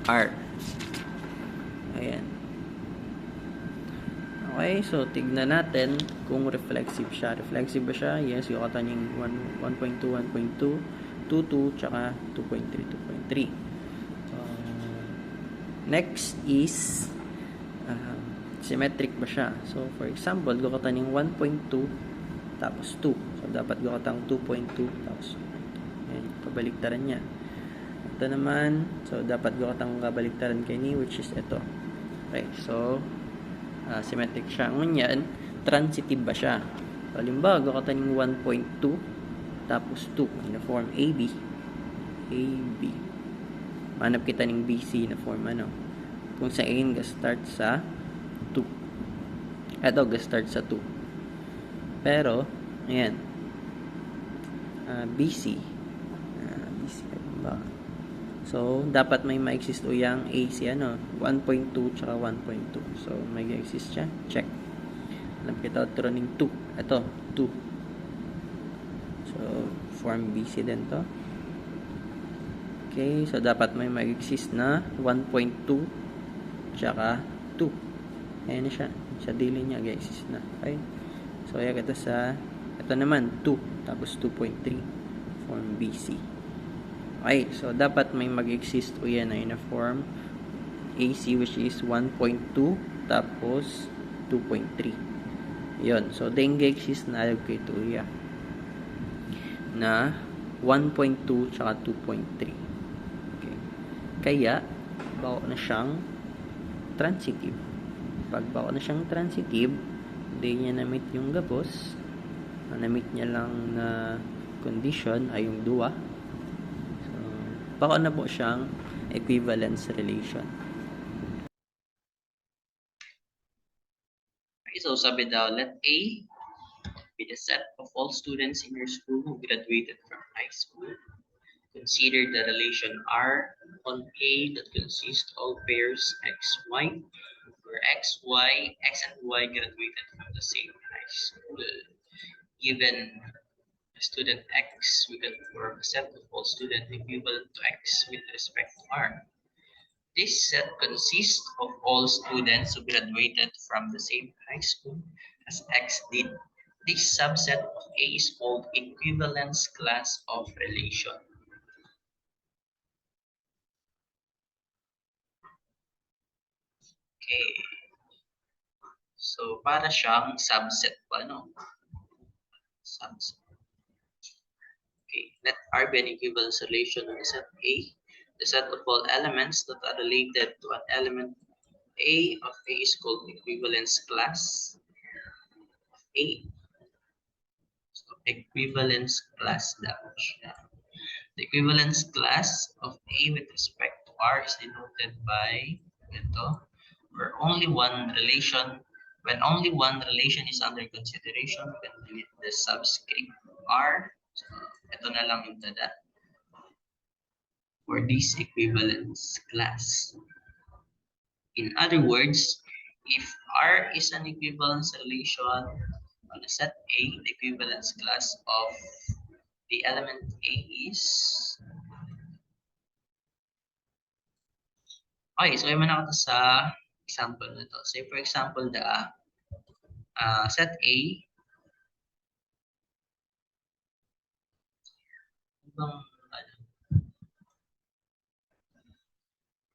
R. Ayan. Okay, so tignan natin kung reflexive siya. Reflexive ba siya? Yes, yung kata niyang 1.2, 1.2, 2.2, tsaka 2.3, 2.3. Next is symmetric ba siya? So, for example, gukata niyang 1.2 tapos 2. So, dapat gukatang 2.2 tapos 2.2. Ayan, kabaliktaran niya. Ito naman, so dapat gukatang kabaliktaran kay ni, which is ito. Okay, so symmetric siya. Ngunyan, transitive ba siya? So, halimbawa, gukatan yung 1.2 tapos 2 na form AB. AB. Manap kita ng BC na form ano? Kung saan ga-start sa 2. Ito, ga-start sa 2. Pero, ayan. BC. BC ba? So, dapat may ma-exist o yung AC, 1.2 tsaka 1.2. So, may exist siya. Check. Alam kita turning 2. Ito, 2. So, form BC din to. Okay, so dapat may ma-exist na 1.2 tsaka 2. Ayan na siya. Sa daily niya, exist na. Okay? So, ayan kita sa, ito naman, 2. Tapos 2.3. Form BC. Okay, so dapat may mag-exist o yan na in a form AC, which is 1.2 tapos 2.3. Yun, so dengue exist na alam ko ito yan na 1.2 tsaka 2.3. Okay. Kaya bago na siyang transitive. Pag bago na siyang transitive, hindi niya na-meet yung gapos. Na-meet niya lang na condition ay yung duwa. Baka na po siyang equivalence relation. Okay, so sabi daw, let A be the set of all students in your school who graduated from high school. Consider the relation R on A that consists of all pairs X, Y, where X and Y graduated from the same high school. Given student X, we can form a set of all students equivalent to X with respect to R. This set consists of all students who graduated from the same high school as X did. This subset of A is called equivalence class of relation. Okay. So, para siyang subset pa, no? Subset. Okay. Let R be an equivalence relation on the set A. The set of all elements that are related to an element A of A is called equivalence class of A. So, equivalence class dapat siya. The equivalence class of A with respect to R is denoted by ito, when only one relation is under consideration, we can delete the subscript R. So, ito na lang yung tada for this equivalence class. In other words, if R is an equivalence relation on a set A, the equivalence class of the element A is... Okay, so ay manakata sa example na to. Say for example, the set A,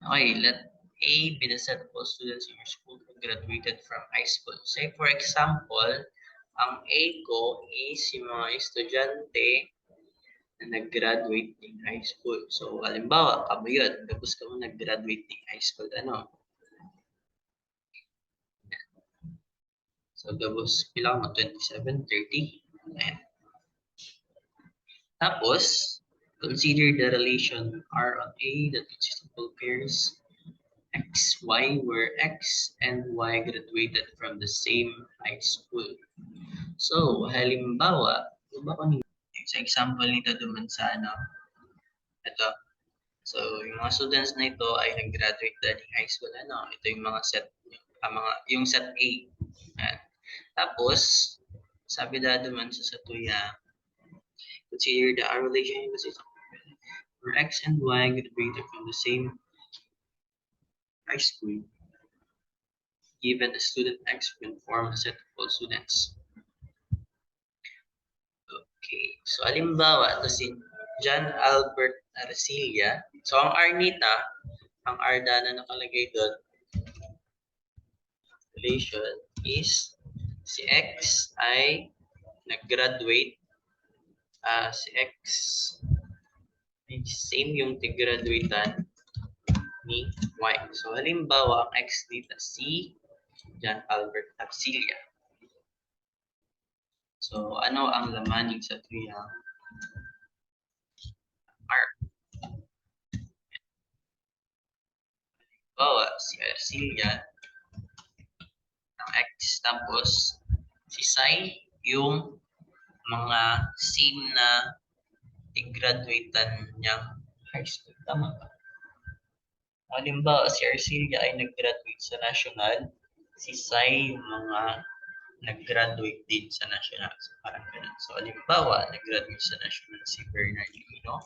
okay, let A be the set of all students in your school who graduated from high school. Say for example, ang A ko is yung mga estudyante na nag-graduate ng high school. So, halimbawa, kamo yun, tapos ka mo nag-graduate ng high school, ano? So, tapos, bilang mo, 27, 30. Ayan. Tapos, Consider the relation R on A that consists of all pairs X, Y, where X and Y graduated from the same high school. So, halimbawa, sa example nito duman sa ito. So, yung mga students na ito ay nag-graduate dating high school. Ito yung mga set, yung set A. Ayan. Tapos, sabi duman sa satuya, consider the R relation where X and Y graduated from the same high school. Given a student X can form a set of all students. Okay, so halimbawa, ito si John Albert Arcilla. So, ang R nita, ang R na nakalagay doon, relation is si X ay nag-graduate, si X ay same yung tig-graduatean ni Y. So, halimbawa, ang X dito si John Albert Arcilla. So, ano ang laman sa tuyang R? Halimbawa, si Arcilla ng X, tapos si Sai yung mga same na i-graduatean niyang high school. Tama ba? Halimbawa, si Arcilla ay nag-graduate sa national, si Sai yung mga nag-graduate din sa national. So, parang ganun. So, halimbawa, nag-graduate sa national si Bernardino.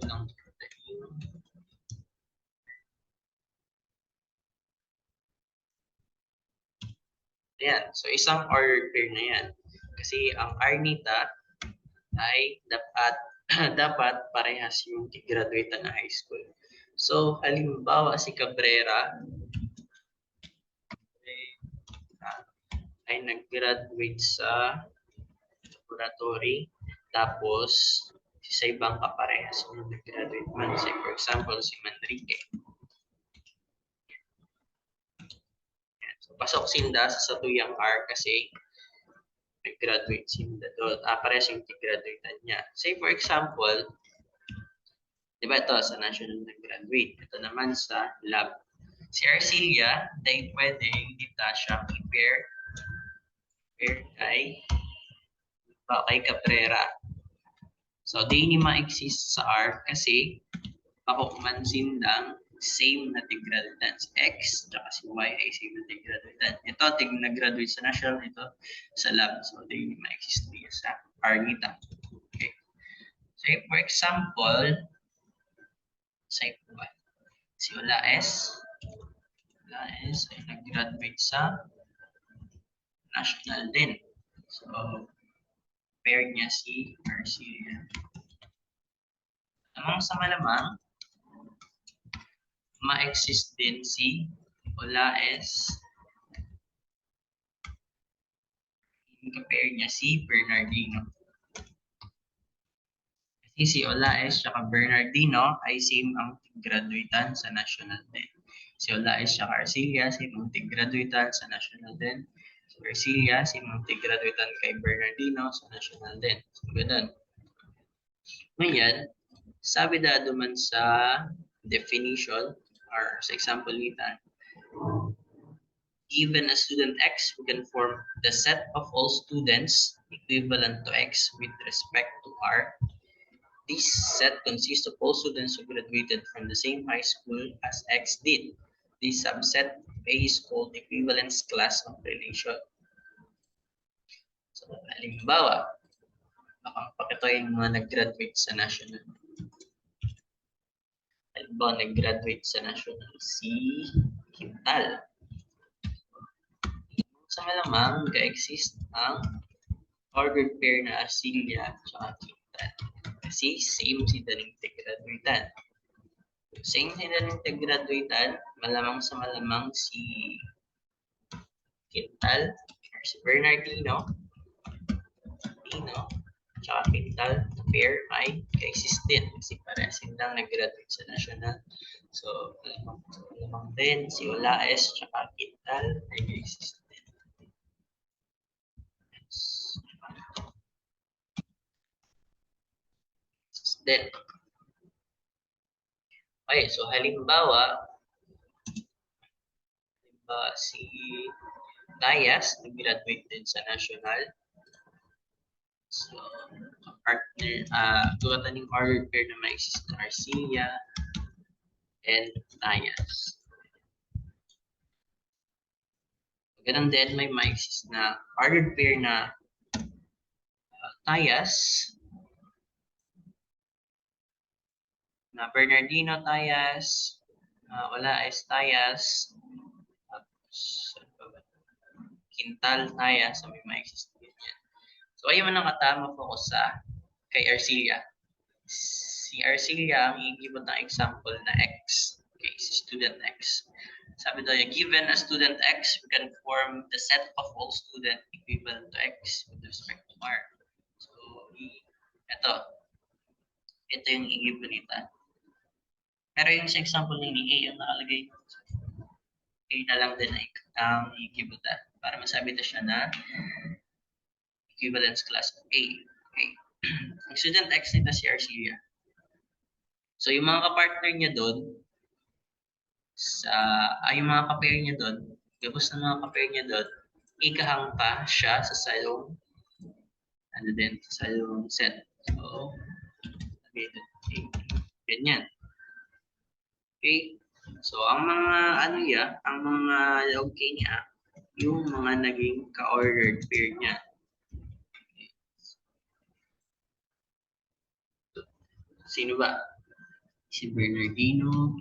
Unang Bernardino. Ayan. So, isang order pair na yan. Kasi ang R nita ay dapat parehas yung graduate na high school. So, halimbawa si Cabrera ay nag-graduate sa laboratory, tapos sa ibang kaparehas yung nag-graduate man. Say, for example, si Manrique. So, pasok sinda sa satuyang R kasi nag-graduate sinda doon. Parehas yung graduate niya. Say, for example, di ba ito sa national nag-graduate? Ito naman sa lab. Si Arcilla, dahil pwedeng dito siya i-pair kay Cabrera. So, di ni ma-exist sa R kasi pakukman sindang same na tig-graduatean. Si X at si Y ay same na tig-graduatean. Ito, nag-graduate sa national, ito sa lab. So, di ni ma-exist niya sa R nita. Okay. So, for example, si Ola S ay nag-graduate sa national din. So, pair niya si Arcilla. Namang sa malamang, ma-exist din si Ola S. Pair niya si Bernardino. Kasi si Ola S at Bernardino ay same ang graduatean sa national din. Si Ola S at Arcilla, same ang graduatean sa national din. Si Arcilla, same ang graduatean kay Bernardino sa national din. So, ganun. Ngayon, sabi man sa definition or sa example nito, given a student X, we can form the set of all students equivalent to X with respect to R. This set consists of all students who graduated from the same high school as X did. This subset A is called equivalence class of relation. So, halimbawa, ito yung mga nag-graduate sa national. Halimbawa, nag-graduate sa national si Quintal. Sa malamang, mag-exist ang ordered pair na Arcilla at Quintal. Kasi same sila ng tig-graduatean. Same sila ng tig-graduatean, malamang sa malamang si Quintal or si Bernardino at Quintal pair ay ka-exist din kasi parehas silang nag-graduate sa national. So, malamang din si Ola S at Quintal ay ka-exist din. Then, okay, so halimbawa, si Tayas, nag-graduate din sa National. So, partner, tuwatan yung ordered pair na may exist na Arcia and Tayas. Ganun din, may exist na ordered pair na Tayas, na Bernardino Tayas, wala is Tayas, Quintal Tayas, so may exist din yan. So, ayun man ang katama focus sa kay Arcia. Si Arcia ang i-give ng example na X. Okay, si student X. Sabi daw, given a student X, we can form the set of all student equivalent to X with respect to R. So, ito yung i-give nito. Pero yung sa example ni A, yung nakalagay, A na lang din ang i-give nito para masabi ito siya na equivalence class of A. Okay. Ang student X nito si Arcia. So, yung mga kapartner niya doon, yung mga kapair niya doon, gabos ng mga kapair niya doon, ikahang pa siya sa salong, sa salong set. So, okay, ganyan. Okay. So, ang mga, ang mga log K niya, yung mga naging ka-ordered pair niya. Okay. So, sino ba? Si Bernardino,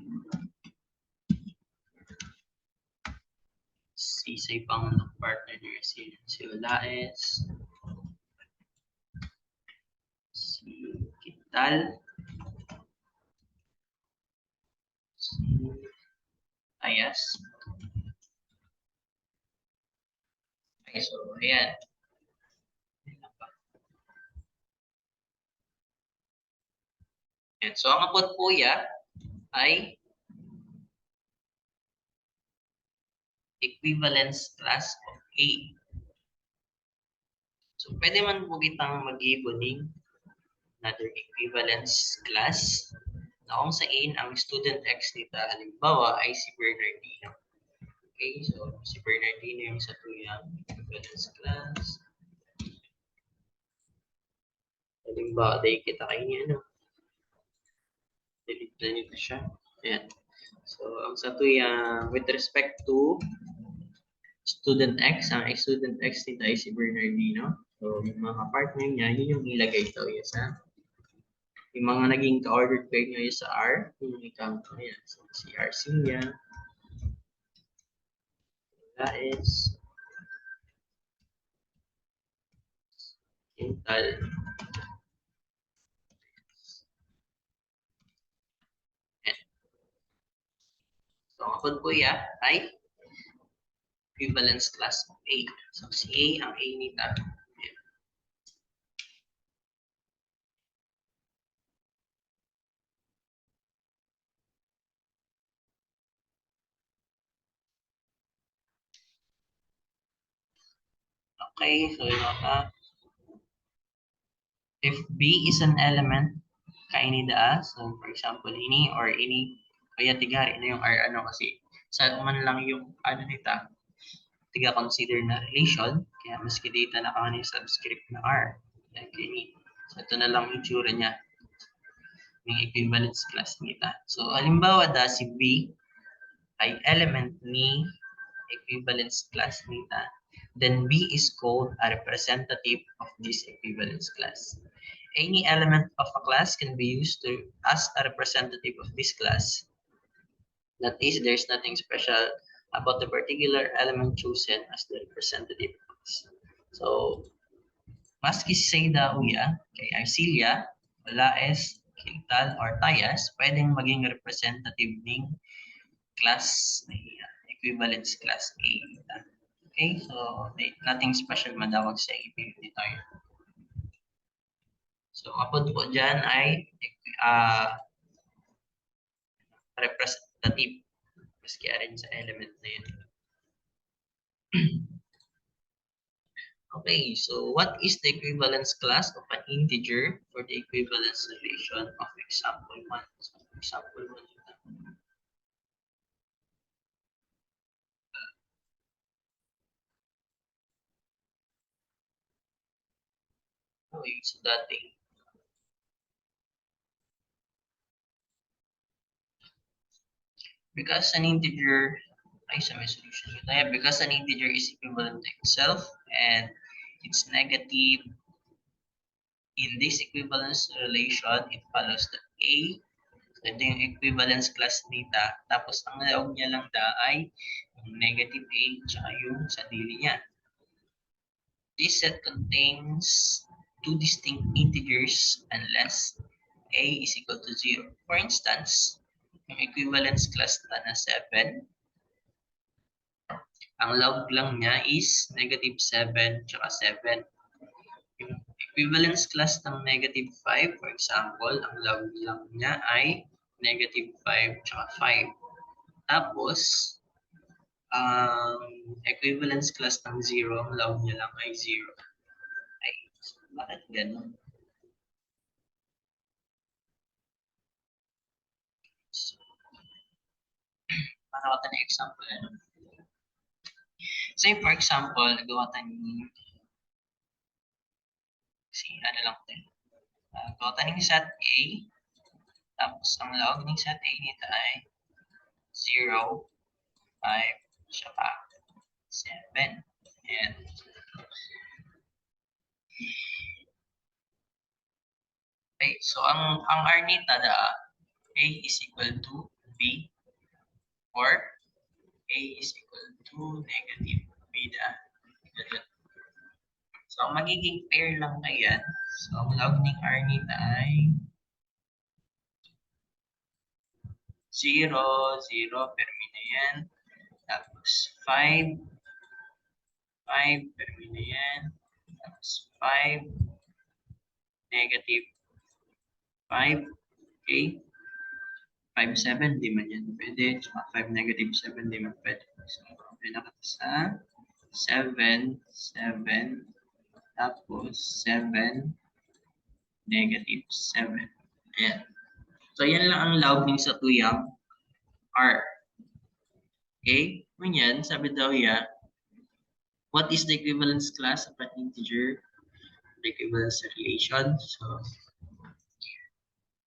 si pang partner niya, si Olaes, si Quintal, si Ayas. Okay, so ayan. And so ang abot po ay equivalence class of A. So pwede man po kitang mag-iboning another equivalence class na kung saan ang student X nito halimbawa ay si Bernardino. Okay, so si Bernardino yung sa tuyang equivalence class. Halimbawa, dahil kita kayo niya, delete na nito siya. Ayan. So, ang sa tuyang with respect to student X, ang student X nito ay si Bernardino. So, yung mga partner niya, yun yung ilagay daw yun sa yung mga naging ka-ordered pair nyo sa R, yung i-count mo yan. So, si Arcia, Laes, Quintal, and so, ang kapag po ay equivalence class of A. So, si A ang A nita. Okay, so if B is an element, kaini da, so for example, ini or ini, kaya tigari na yung R kasi sa man lang yung nita, tiga consider na relation, kaya maski data na kanya yung subscript na R. Like ini. So ito na lang yung tsura niya. Yung equivalence class nita. So halimbawa si B ay element ni equivalence class nita, then B is called a representative of this equivalence class. Any element of a class can be used as a representative of this class. That is, there's nothing special about the particular element chosen as the representative class. So, maski say daw kay Arcia, Olaes, Quintal, or Tayas, pwedeng maging representative ng class equivalence class A. Okay, so nothing special madawag sa ibig nito. So, kapag po dyan ay representative. Maski rin sa element na yun. Okay, so what is the equivalence class of an integer for the equivalence relation of example 1? So, example 1. Okay, so dating. Because an integer, ay sa may solution yun. Because an integer is equivalent to itself and it's negative in this equivalence relation, it follows that A, so ito yung equivalence class data, tapos ang loob niya lang ay yung negative A tsaka yung sadili niya. This set contains two distinct integers unless A is equal to 0. For instance, yung equivalence class na 7, ang log lang niya is negative 7 tsaka 7. Yung equivalence class ng negative 5, for example, ang log lang niya ay negative 5 tsaka 5. Tapos, ang equivalence class ng 0, ang log niya lang ay 0. Ay, so bakit ganun? So, para ka na example, ano? Say, for example, nagawa tayo ni ano lang din. Gawa tayo ni set A, tapos ang log ng set A nito ay 0, 5, saka 7. And okay, so ang R nita na A is equal to B or A is equal to negative B na. So, ang magiging pair lang na yan. So, ang log ng R nita ay 0, 0, permina yan. Tapos 5, 5, permina yan. Tapos 5, negative 5, okay. 5, 7, di man yan pwede. Tsaka 5, negative 7, di man pwede. So, okay na kita sa 7, 7, tapos 7, negative 7. Ayan. So, yan lang ang log ng sa tuyang R. Okay? Ganyan, sabi daw ya, what is the equivalence class of an integer? The equivalence relation. So,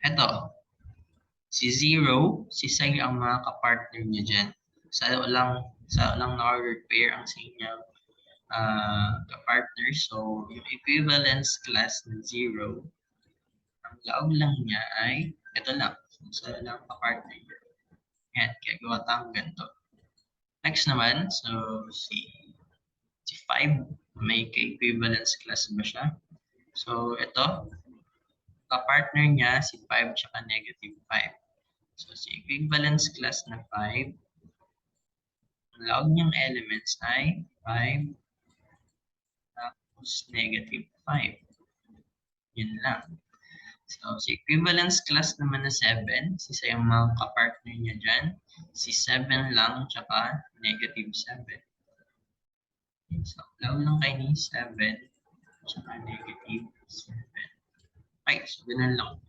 eto. Si 0, si Sai ang mga kapartner niya dyan. Sa lang na-ordered pair ang sa inyong kapartner. So, yung equivalence class ng 0, ang laog lang niya ay, ito lang. So, lang kapartner niya. Yan, kaya gawa tayong ganito. Next naman, so, si 5, may equivalence class ba siya? So, ito, kapartner niya, si 5 tsaka negative 5. So, si equivalence class na 5, ang log niyang elements ay 5 tapos negative 5. Yun lang. So, si equivalence class naman na 7, si yung mga kapartner niya dyan, si 7 lang tsaka negative 7. So, log lang kayo ni 7 tsaka negative 7. Okay, so ganun lang.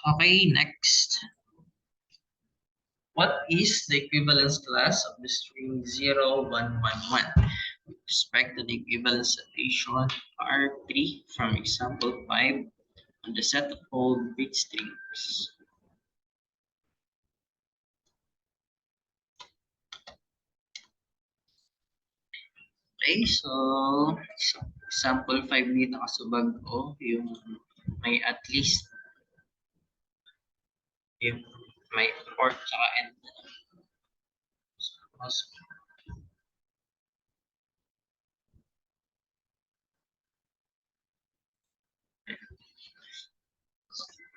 Okay, next. What is the equivalence class of the string 0, 1, 1, 1? With respect to the equivalence relation R3 from example 5 on the set of all bit strings. Okay, so example 5 dito kasubag ko yung may at least yung may or tsaka end. So,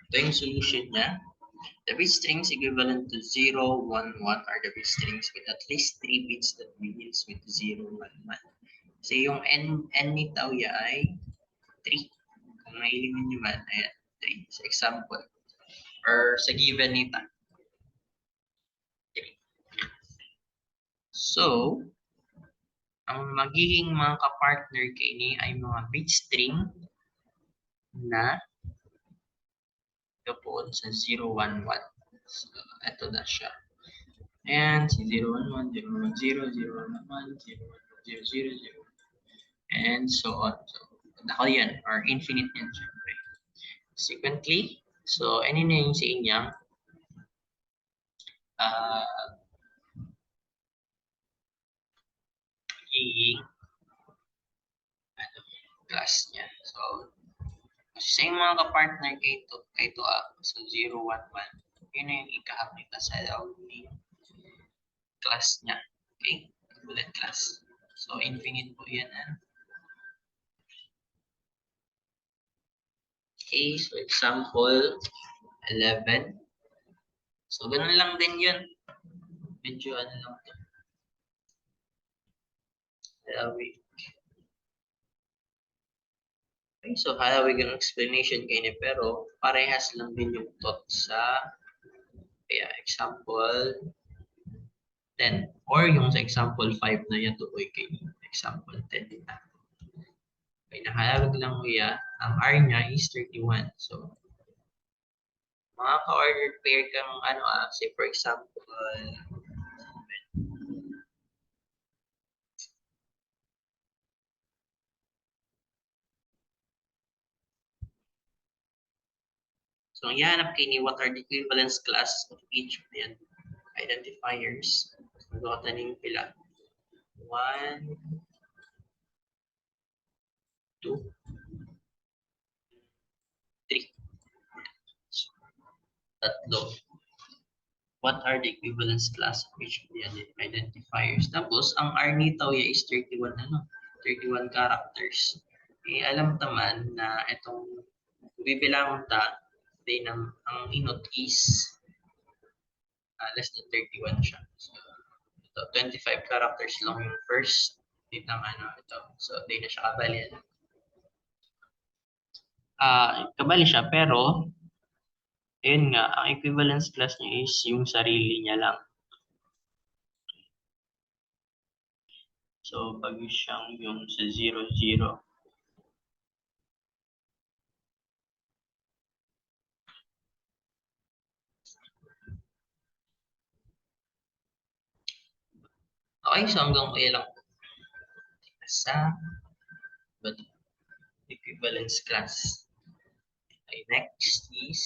ito yung solution niya. The bit strings equivalent to 0, 1, 1 are the bit strings with at least 3 bits that begins with 0, 1, 1. Kasi yung n ni Tauya ay 3. Kung mailimin nyo man, ayan, 3. So, example. or sa given nita. Okay. So, ang magiging mga kapartner kini ay mga bit string na doon sa 011. So, ito na siya. And si 011, 010, 011, 010, 000, and so on. So, dahil yan, or infinite yan syempre. Consequently, so, ano na yung sa inyang magiging class niya. So, sa yung mga kapartner kay to so 011, yun na yung ikahap nito sa yung class niya. Okay? Bullet class. So, infinite po yan. Okay, so example 11. So, ganun lang din yun. Medyo ano lang ito. Okay, so halawig ang explanation kayo niya, pero parehas lang din yung thought sa example 10 or yung sa example 5 na yan tuloy kay example 10 na. Okay, nakalawig lang kuya, ang R niya is 31. So, mga ka-ordered pair kang say for example, so ang ihanap kayo ni what are the equivalence class of each of the identifiers. So, magawa tayo pila. 1, 2, 3. So, tatlo. What are the equivalence class of each of the identifiers? Tapos, ang R nito is 31, 31 characters. Eh, alam naman na itong bibilang ta, din ang inot is less than 31 siya. So, ito, 25 characters lang yung first ditang ito. So, di na siya kabali. Kabali siya, pero ayun nga, ang equivalence class niya is yung sarili niya lang. So, pag siyang yung sa 0, 0. Okay, so hanggang kaya lang sa equivalence class. Okay, next is